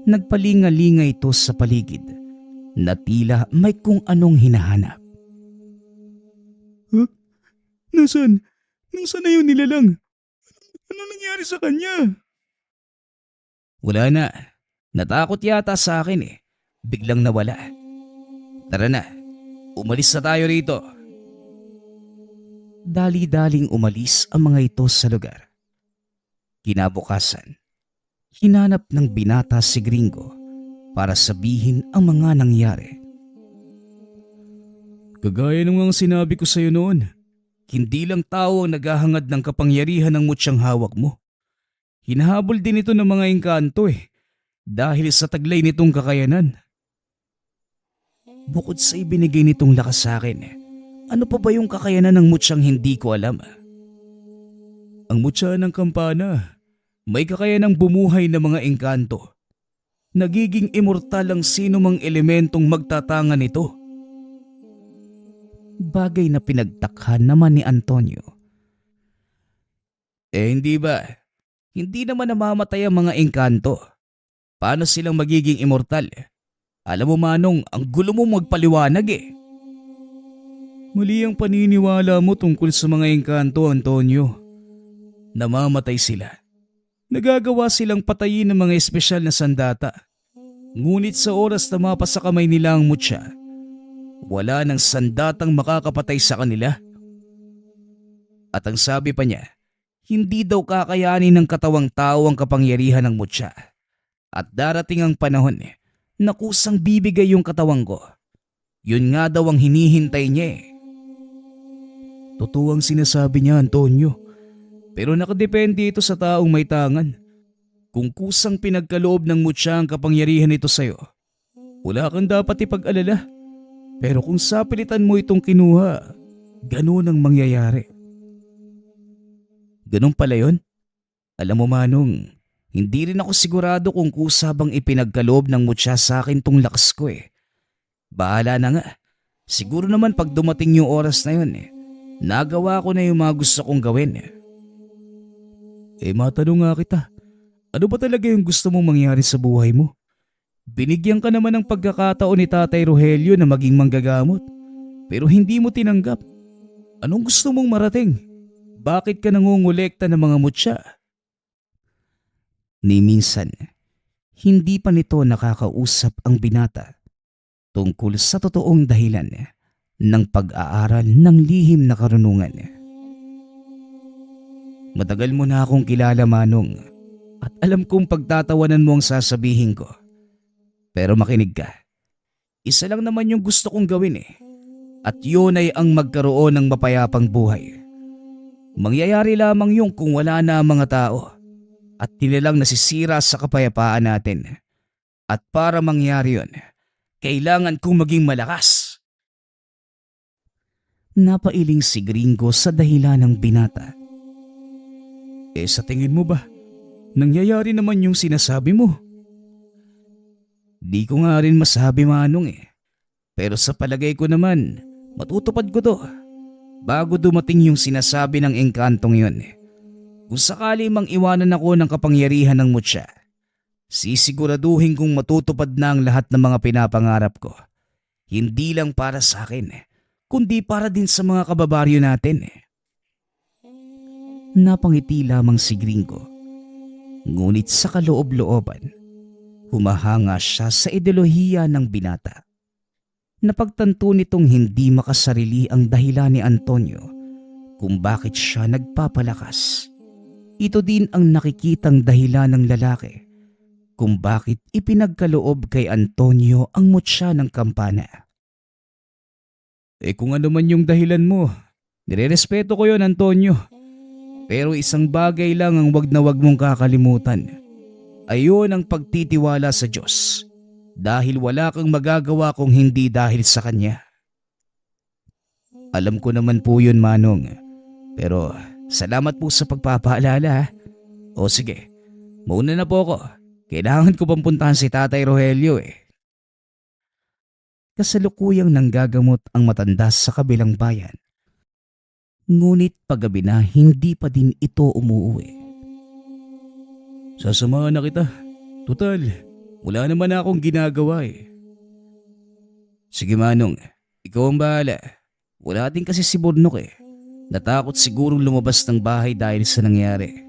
Nagpalinga-linga ito sa paligid na tila may kung anong hinahanap. Nasaan? Nasaan na yun nilalang? Ano nangyari sa kanya? Wala na. Natakot yata sa akin Biglang nawala. Tara na. Umalis na tayo rito. Dali-daling umalis ang mga ito sa lugar. Kinabukasan, hinanap ng binata si Gringo para sabihin ang mga nangyari. Kagaya ng mga sinabi ko sa'yo noon, hindi lang tao ang naghahangad ng kapangyarihan ng mutsyang hawak mo. Hinahabol din ito ng mga engkanto dahil sa taglay nitong kakayanan. Bukod sa ibinigay nitong lakas sa akin, ano pa ba yung kakayanan ng mutsyang hindi ko alam? Ang mutya ng kampana, may kakayanang bumuhay ng mga engkanto. Nagiging immortal ang sino mang elementong magtatanga nito. Bagay na pinagtakhan naman ni Antonio. Hindi ba? Hindi naman namamatay ang mga engkanto. Paano silang magiging immortal? Alam mo Manong, ang gulo mo magpaliwanag Mali ang paniniwala mo tungkol sa mga engkanto, Antonio. Namamatay sila. Nagagawa silang patayin ng mga espesyal na sandata. Ngunit sa oras na mapasa kamay nila ang mutya, wala nang sandatang makakapatay sa kanila. At ang sabi pa niya, hindi daw kakayanin ng katawang tao ang kapangyarihan ng mutya. At darating ang panahon na kusang bibigay yung katawang ko. Yun nga daw ang hinihintay niya Totoo ang sinasabi niya, Antonio. Pero nakadepende ito sa taong may tangan. Kung kusang pinagkaloob ng mutya ang kapangyarihan nito sa'yo, wala kang dapat ipag-alala. Pero kung sapilitan mo itong kinuha, ganun ang mangyayari. Ganun pala yun? Alam mo Manong, hindi rin ako sigurado kung kusa bang ipinagkaloob ng mutya sa akin tong lakas ko Bahala na nga. Siguro naman pag dumating yung oras na yun nagawa ko na yung mga gusto kong gawin Matanong nga kita, ano ba talaga yung gusto mong mangyari sa buhay mo? Binigyan ka naman ng pagkakataon ni Tatay Rogelio na maging manggagamot, pero hindi mo tinanggap. Anong gusto mong marating? Bakit ka nangungulekta ng mga mutya? Ni minsan, hindi pa nito nakakausap ang binata tungkol sa totoong dahilan ng pag-aaral ng lihim na karunungan. Matagal mo na akong kilala Manong at alam kong pagtatawanan mo ang sasabihin ko. Pero makinig ka. Isa lang naman yung gusto kong gawin at yun ay ang magkaroon ng mapayapang buhay. Mangyayari lamang yung kung wala na ang mga tao at nilalang nasisira sa kapayapaan natin. At para mangyari yun, kailangan kong maging malakas. Napailing si Gringo sa dahilan ng binata. Sa tingin mo ba, nangyayari naman yung sinasabi mo? Di ko nga rin masabi Manong Pero sa palagay ko naman, matutupad ko to. Bago dumating yung sinasabi ng engkantong yun. Kung sakali mang iwanan ako ng kapangyarihan ng mutya, sisiguraduhin kong matutupad na ang lahat ng mga pinapangarap ko. Hindi lang para sa akin, kundi para din sa mga kababaryo natin. Napangiti lamang si Gringo. Ngunit sa kaloob-looban, humahanga siya sa ideolohiya ng binata. Napagtanto nitong hindi makasarili ang dahilan ni Antonio kung bakit siya nagpapalakas. Ito din ang nakikitang dahilan ng lalaki kung bakit ipinagkaloob kay Antonio ang mutya ng kampana. Kung ano man yung dahilan mo, nirerespeto ko yon Antonio. Pero isang bagay lang ang wag na wag mong kakalimutan. Ayon ang pagtitiwala sa Diyos. Dahil wala kang magagawa kung hindi dahil sa Kanya. Alam ko naman po yun Manong. Pero salamat po sa pagpapaalala. O sige, mauna na po ako. Kailangan ko pang puntahan si Tatay Rogelio Kasalukuyang nanggagamot ang matanda sa kabilang bayan. Ngunit paggabi na hindi pa din ito umuwi. Sasamahan na kita. Tutal, wala naman akong ginagawa Sige Manong, ikaw ang bahala. Wala din kasi si Burnok Natakot sigurong lumabas ng bahay dahil sa nangyari.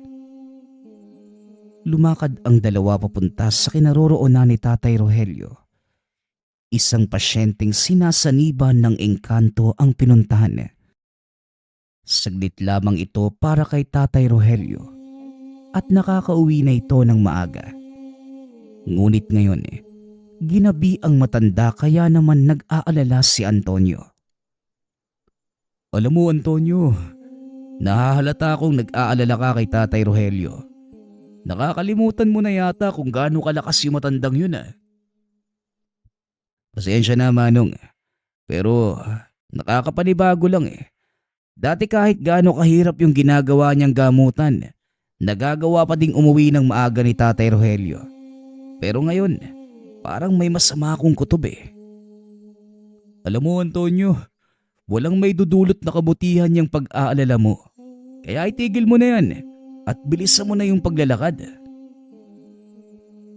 Lumakad ang dalawa papunta sa kinaroroonan ni Tatay Rogelio. Isang pasyenteng sinasaniban ng engkanto ang pinuntahan. Saglit lamang ito para kay Tatay Rogelio at nakakauwi na ito ng maaga. Ngunit ngayon ginabi ang matanda kaya naman nag-aalala si Antonio. Alam mo Antonio, nahahalata akong nag-aalala ka kay Tatay Rogelio. Nakakalimutan mo na yata kung gaano kalakas yung matandang yun ah. Pasensya na Manong, pero nakakapanibago lang eh. Dati kahit gaano kahirap yung ginagawa niyang gamutan, nagagawa pa ding umuwi ng maaga ni Tatay Rogelio. Pero ngayon, parang may masama akong kutob eh. Alam mo Antonio, walang may dudulot na kabutihan yung pag-aalala mo. Kaya itigil mo na yan at bilisan mo na yung paglalakad.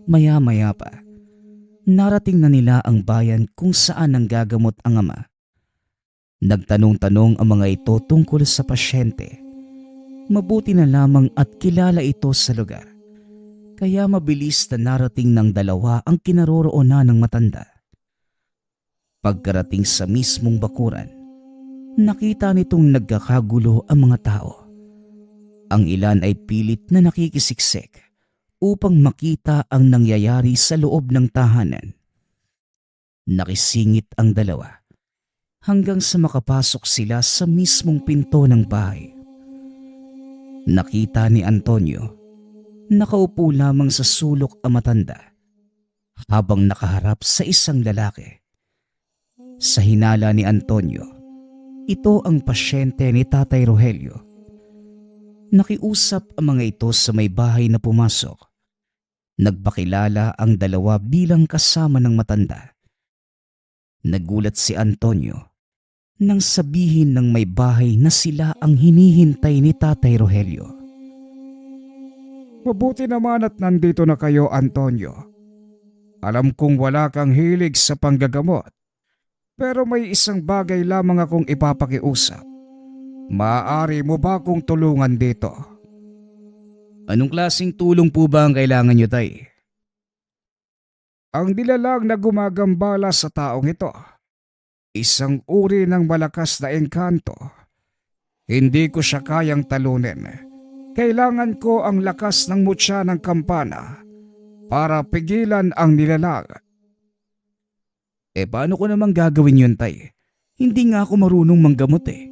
Maya-maya pa, narating na nila ang bayan kung saan nanggagamot ang ama. Nagtanong-tanong ang mga ito tungkol sa pasyente. Mabuti na lamang at kilala ito sa lugar. Kaya mabilis na narating ng dalawa ang kinaroroonan ng matanda. Pagkarating sa mismong bakuran, nakita nitong nagkakagulo ang mga tao. Ang ilan ay pilit na nakikisiksik upang makita ang nangyayari sa loob ng tahanan. Nakisingit ang dalawa hanggang sa makapasok sila sa mismong pinto ng bahay. Nakita ni Antonio, nakaupo lamang sa sulok ang matanda habang nakaharap sa isang lalaki. Sa hinala ni Antonio, ito ang pasyente ni Tatay Rogelio. Nakiusap ang mga ito sa may bahay na pumasok. Nagpakilala ang dalawa bilang kasama ng matanda. Nagulat si Antonio nang sabihin ng may bahay na sila ang hinihintay ni Tatay Rogelio. Mabuti naman at nandito na kayo, Antonio. Alam kong wala kang hilig sa panggagamot, pero may isang bagay lamang akong ipapakiusap. Maaari mo ba akong tulungan dito? Anong klaseng tulong po ba ang kailangan niyo, Tay? Ang nilalang na gumagambala sa taong ito, isang uri ng malakas na engkanto. Hindi ko siya kayang talunin. Kailangan ko ang lakas ng mutya ng kampana para pigilan ang nilalang. Paano ko namang gagawin yun, Tay? Hindi nga ako marunong manggamot eh.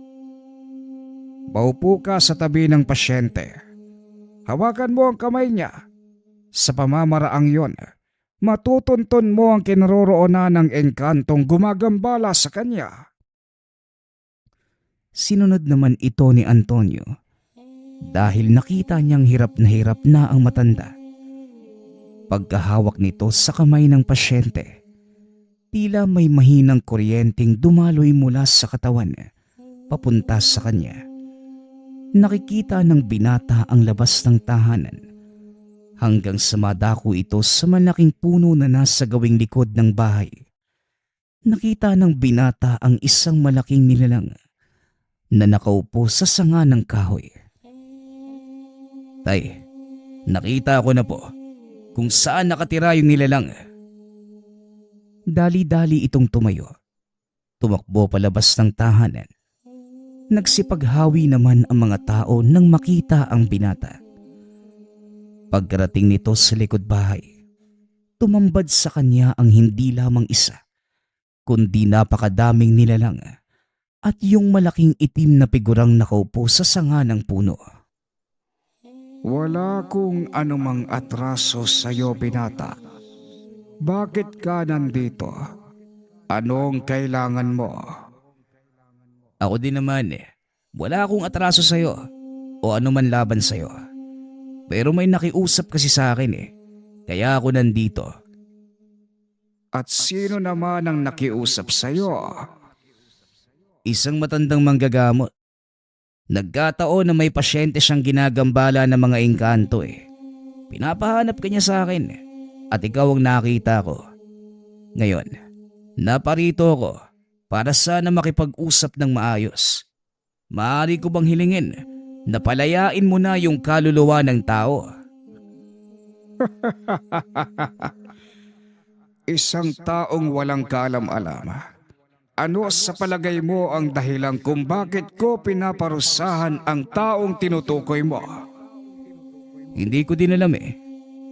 Maupo ka sa tabi ng pasyente. Hawakan mo ang kamay niya. Sa pamamaraang yon, matutuntun mo ang kinaroroonan ng engkantong gumagambala sa kanya. Sinunod naman ito ni Antonio dahil nakita niyang hirap na ang matanda. Pagkahawak nito sa kamay ng pasyente, tila may mahinang kuryenteng dumaloy mula sa katawan papunta sa kanya. Nakikita ng binata ang labas ng tahanan hanggang sa madako ito sa malaking puno na nasa gawing likod ng bahay. Nakita ng binata ang isang malaking nilalang na nakaupo sa sanga ng kahoy. Tay, nakita ko na po kung saan nakatira yung nilalang. Dali-dali itong tumayo. Tumakbo palabas ng tahanan. Nagsipaghawi naman ang mga tao nang makita ang binata. Pagkarating nito sa likod bahay, tumambad sa kanya ang hindi lamang isa, kundi napakadaming nilalang at yung malaking itim na figurang nakaupo sa sanga ng puno. Wala kong anumang atraso sa iyo, binata. Bakit ka nandito? Anong kailangan mo? Ako din naman wala akong atraso sa'yo o anuman laban sa'yo. Pero may nakiusap kasi sa akin kaya ako nandito. At sino naman ang nakiusap sa iyo? Isang matandang manggagamot. Nagkataon na may pasyente siyang ginagambala ng mga engkanto Pinapahanap ka niya sa akin at ikaw ang nakita ko. Ngayon, naparito ako para sana makipag-usap ng maayos. Maaari ko bang hilingin na palayain mo na yung kaluluwa ng tao? Isang taong walang kaalam-alam. Ano sa palagay mo ang dahilan kung bakit ko pinaparusahan ang taong tinutukoy mo? Hindi ko din alam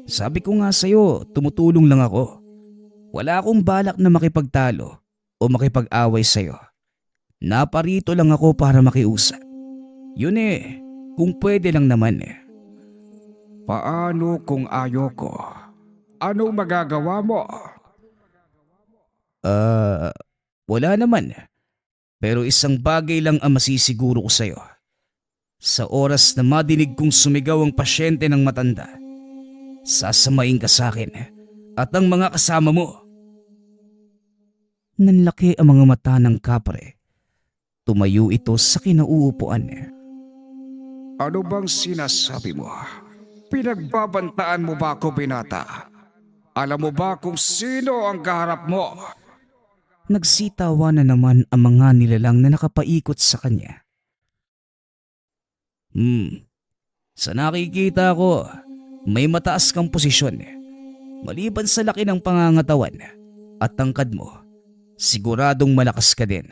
Sabi ko nga sa'yo, tumutulong lang ako. Wala akong balak na makipagtalo o makipag-away sa'yo. Naparito lang ako para makiusap. Yun kung pwede lang naman Paano kung ayoko? Anong magagawa mo? Ah, wala naman. Pero isang bagay lang ang masisiguro ko sa'yo. Sa oras na madinig kong sumigaw ang pasyente ng matanda, sasamain ka sa akin at ang mga kasama mo. Nanlaki ang mga mata ng kapre. Tumayo ito sa kinauupuan. Ano bang sinasabi mo? Pinagbabantaan mo ba ako, binata? Alam mo ba kung sino ang kaharap mo? Nagsitawa na naman ang mga nilalang na nakapaikot sa kanya. Sa nakikita ko, may mataas kang posisyon. Maliban sa laki ng pangangatawan at tangkad mo, siguradong malakas ka din.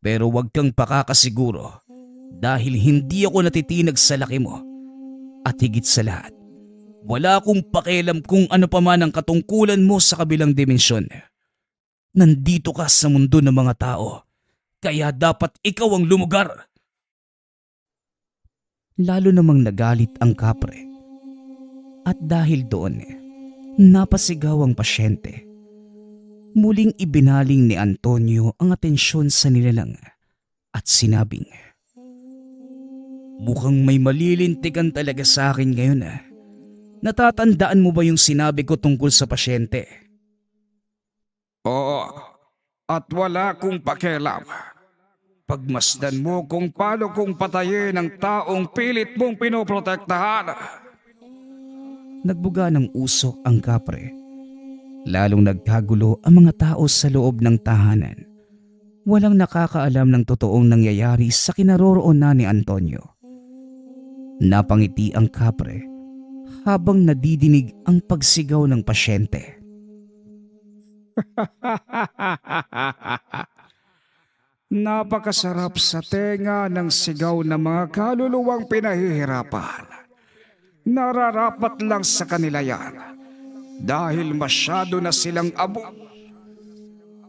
Pero huwag kang pakakasiguro dahil hindi ako natitinag sa laki mo. At higit sa lahat, wala akong pakialam kung ano pa man ang katungkulan mo sa kabilang dimensyon. Nandito ka sa mundo ng mga tao, kaya dapat ikaw ang lumugar. Lalo namang nagalit ang kapre. At dahil doon, napasigaw ang pasyente. Muling ibinaling ni Antonio ang atensyon sa nilalang at sinabing, "Mukhang may malilintikan talaga sa akin ngayon Natatandaan mo ba yung sinabi ko tungkol sa pasyente?" Oo, at wala kong pakialam. Pagmasdan mo kung paano kong patayin ang taong pilit mong pinoprotektahan. Nagbuga ng usok ang kapre. Lalong nagkagulo ang mga tao sa loob ng tahanan. Walang nakakaalam ng totoong nangyayari sa kinaroroonan ni Antonio. Napangiti ang kapre habang nadidinig ang pagsigaw ng pasyente. Napakasarap sa tenga ng sigaw ng mga kaluluwang pinahihirapan. Nararapat lang sa kanila yan dahil masyado na silang abo.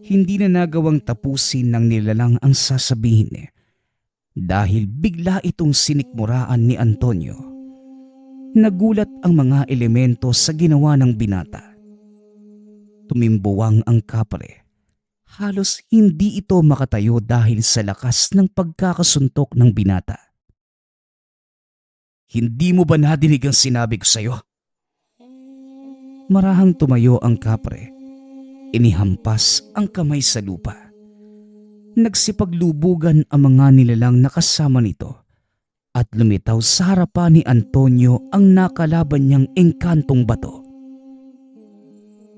Hindi na nagawang tapusin ng nilalang ang sasabihin dahil bigla itong sinikmuraan ni Antonio. Nagulat ang mga elemento sa ginawa ng binata. Tumimbuwang ang kapre. Halos hindi ito makatayo dahil sa lakas ng pagkakasuntok ng binata. "Hindi mo ba nadinig ang sinabi ko sa'yo?" Marahang tumayo ang kapre. Inihampas ang kamay sa lupa. Nagsipaglubugan ang mga nilalang nakasama nito at lumitaw sa harapan ni Antonio ang nakalaban niyang engkantong bato.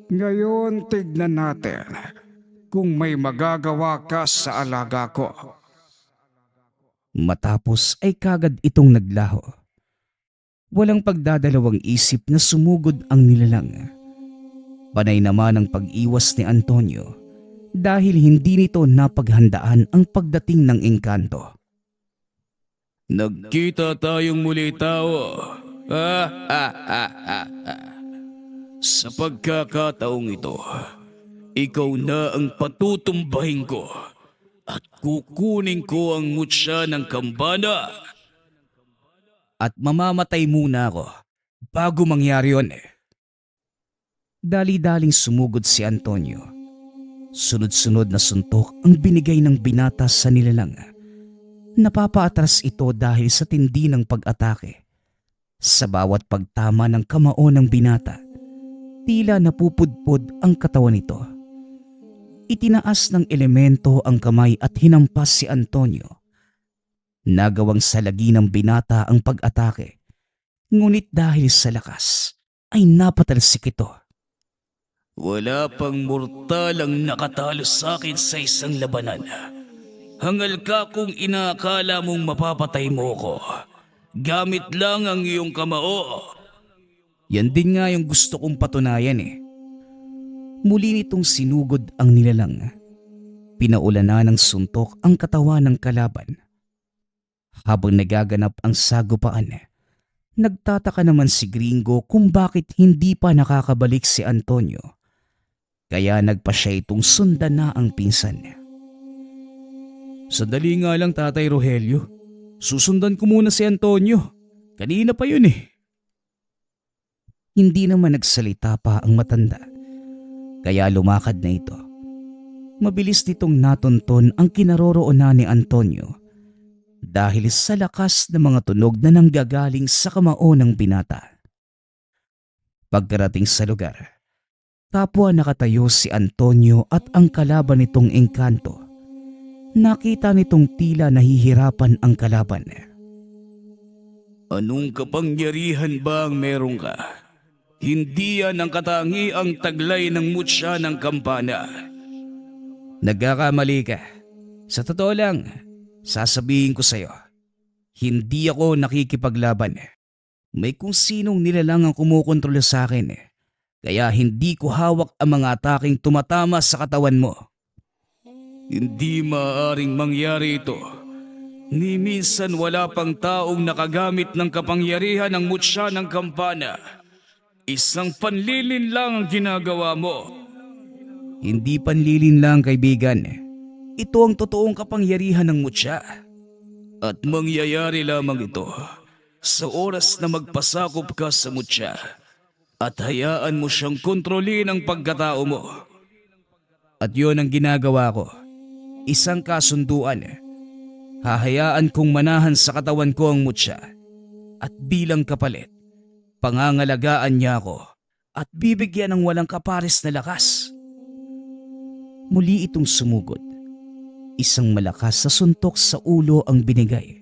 Ngayon tignan natin kung may magagawa ka sa alaga ko. Matapos ay kagad itong naglaho. Walang pagdadalawang isip na sumugod ang nilalang. Panay naman ang pag-iwas ni Antonio dahil hindi nito napaghandaan ang pagdating ng engkanto. Nagkita tayong muli, tao. Sa pagkakataong ito, ikaw na ang patutumbahin ko at kukunin ko ang mutya ng kambana. At mamamatay muna ako bago mangyari yun. Dali-daling sumugod si Antonio. Sunod-sunod na suntok ang binigay ng binata sa nilalang. Napapaatras ito dahil sa tindi ng pag-atake. Sa bawat pagtama ng kamao ng binata, tila napupudpod ang katawan nito. Itinaas ng elemento ang kamay at hinampas si Antonio. Nagawang salagi ng binata ang pag-atake, ngunit dahil sa lakas ay napatalsik ito. Wala pang mortal ang nakatalo sa akin sa isang labanan. Hangal ka kung inaakala mong mapapatay mo ko. Gamit lang ang iyong kamao. Yan din nga yung gusto kong patunayan Muli nitong sinugod ang nilalang. Pinaulanan ng suntok ang katawan ng kalaban. Habang nagaganap ang sagupaan, nagtataka naman si Gringo kung bakit hindi pa nakakabalik si Antonio. Kaya nagpa siya itong sundan na ang pinsan. Sandali nga lang, Tatay Rogelio. Susundan ko muna si Antonio. Kanina pa yun eh. Hindi naman nagsalita pa ang matanda, kaya lumakad na ito. Mabilis nitong natunton ang kinaroroonan ni Antonio dahil sa lakas ng mga tunog na nanggagaling sa kamao ng binata. Pagkarating sa lugar, kapwa nakatayo si Antonio at ang kalaban nitong engkanto. Nakita nitong tila nahihirapan ang kalaban. Anong kapangyarihan ba ang meron ka? Hindi yan ang katangiang taglay ng mutya ng kampana. Nagkakamali ka. Sa totoo lang, sasabihin ko sa'yo, hindi ako nakikipaglaban. May kung sinong nilalang ang kumukontrol sa akin. Kaya hindi ko hawak ang mga ataking tumatama sa katawan mo. Hindi maaaring mangyari ito. Ni minsan wala pang taong nakagamit ng kapangyarihan ng mutya ng kampana. Isang panlilin lang ang ginagawa mo. Hindi panlilin lang, kaibigan. Ito ang totoong kapangyarihan ng mutya. At mangyayari lamang ito sa oras na magpasakop ka sa mutya at hayaan mo siyang kontrolin ang pagkatao mo. At yun ang ginagawa ko. Isang kasunduan. Hahayaan kong manahan sa katawan ko ang mutya. At bilang kapalit, pangangalagaan niya ako at bibigyan ng walang kapares na lakas. Muli itong sumugod. Isang malakas sa suntok sa ulo ang binigay.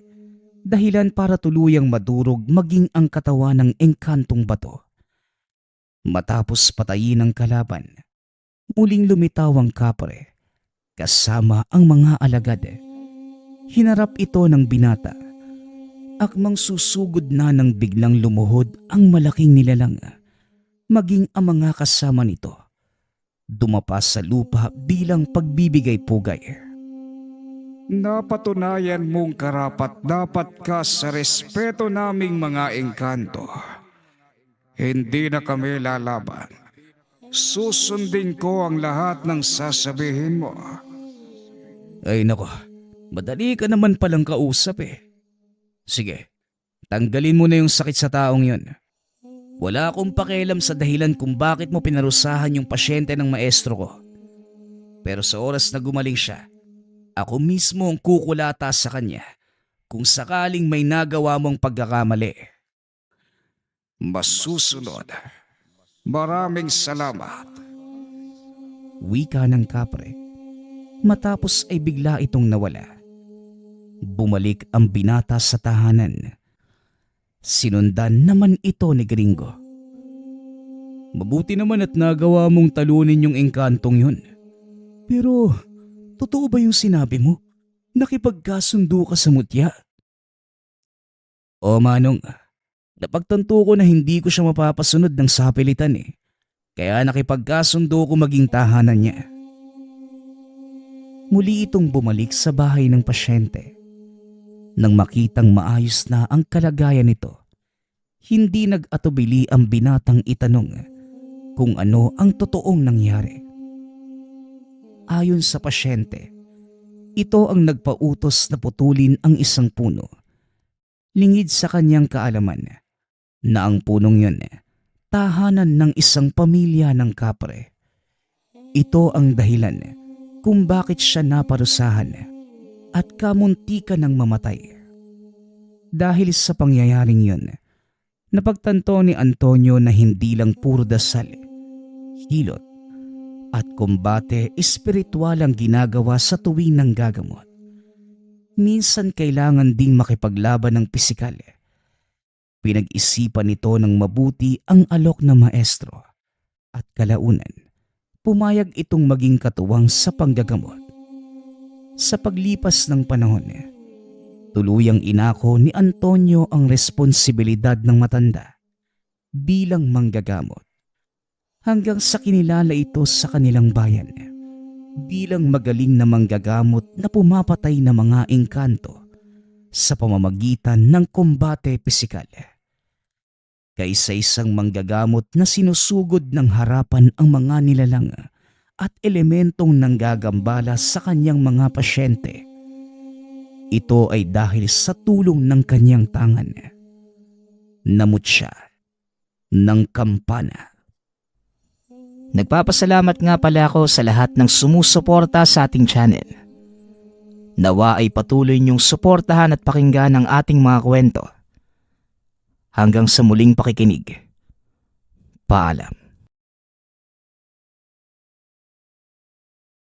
Dahilan para tuluyang madurog maging ang katawan ng engkantong bato. Matapos patayin ang kalaban, muling lumitaw ang kapre kasama ang mga alagad. Hinarap ito ng binata. Akmang susugod na nang biglang lumuhod ang malaking nilalang, maging ang mga kasama nito. Dumapa sa lupa bilang pagbibigay pugay. Napatunayan mong karapat dapat ka sa respeto naming mga engkanto. Hindi na kami lalaban. Susundin ko ang lahat ng sasabihin mo. Ay nako, madali ka naman palang kausap eh. Sige, tanggalin mo na yung sakit sa taong yon. Wala akong pakialam sa dahilan kung bakit mo pinarusahan yung pasyente ng maestro ko. Pero sa oras na gumaling siya, ako mismo ang kukulata sa kanya kung sakaling may nagawa mong pagkakamali. Masusunod. Maraming salamat. Wika ng kapre. Matapos ay bigla itong nawala. Bumalik ang binata sa tahanan. Sinundan naman ito ni Gringo. Mabuti naman at nagawa mong talunin yung engkantong yun. Pero, totoo ba yung sinabi mo? Nakipagkasundo ka sa mutya? O Manong, napagtanto ko na hindi ko siya mapapasunod ng sapilitan eh. Kaya nakipagkasundo ko maging tahanan niya. Muli itong bumalik sa bahay ng pasyente. Nang makitang maayos na ang kalagayan nito, hindi nag-atubili ang binatang itanong kung ano ang totoong nangyari. Ayon sa pasyente, ito ang nagpautos na putulin ang isang puno. Lingid sa kanyang kaalaman na ang punong yun, tahanan ng isang pamilya ng kapre. Ito ang dahilan kung bakit siya naparusahan at kamuntikan ng mamatay. Dahil sa pangyayaring yun, napagtanto ni Antonio na hindi lang puro dasal, hilot at kumbate espiritual ang ginagawa sa tuwing ng gagamot. Minsan kailangan ding makipaglaban ng pisikal. Pinag-isipan nito ng mabuti ang alok ng maestro at kalaunan, pumayag itong maging katuwang sa panggagamot. Sa paglipas ng panahon, tuluyang inako ni Antonio ang responsibilidad ng matanda bilang manggagamot hanggang sa kinilala ito sa kanilang bayan bilang magaling na manggagamot na pumapatay ng mga engkanto sa pamamagitan ng kombate pisikal. Kaisa-isang manggagamot na sinusugod ng harapan ang mga nilalang at elementong nanggagambala sa kanyang mga pasyente ito ay dahil sa tulong ng kanyang tangan. Namut siya ng kampana. Nagpapasalamat nga pala ako sa lahat ng sumusuporta sa ating channel. Nawa ay patuloy niyong suportahan at pakinggan ang ating mga kwento. Hanggang sa muling pakikinig. Paalam.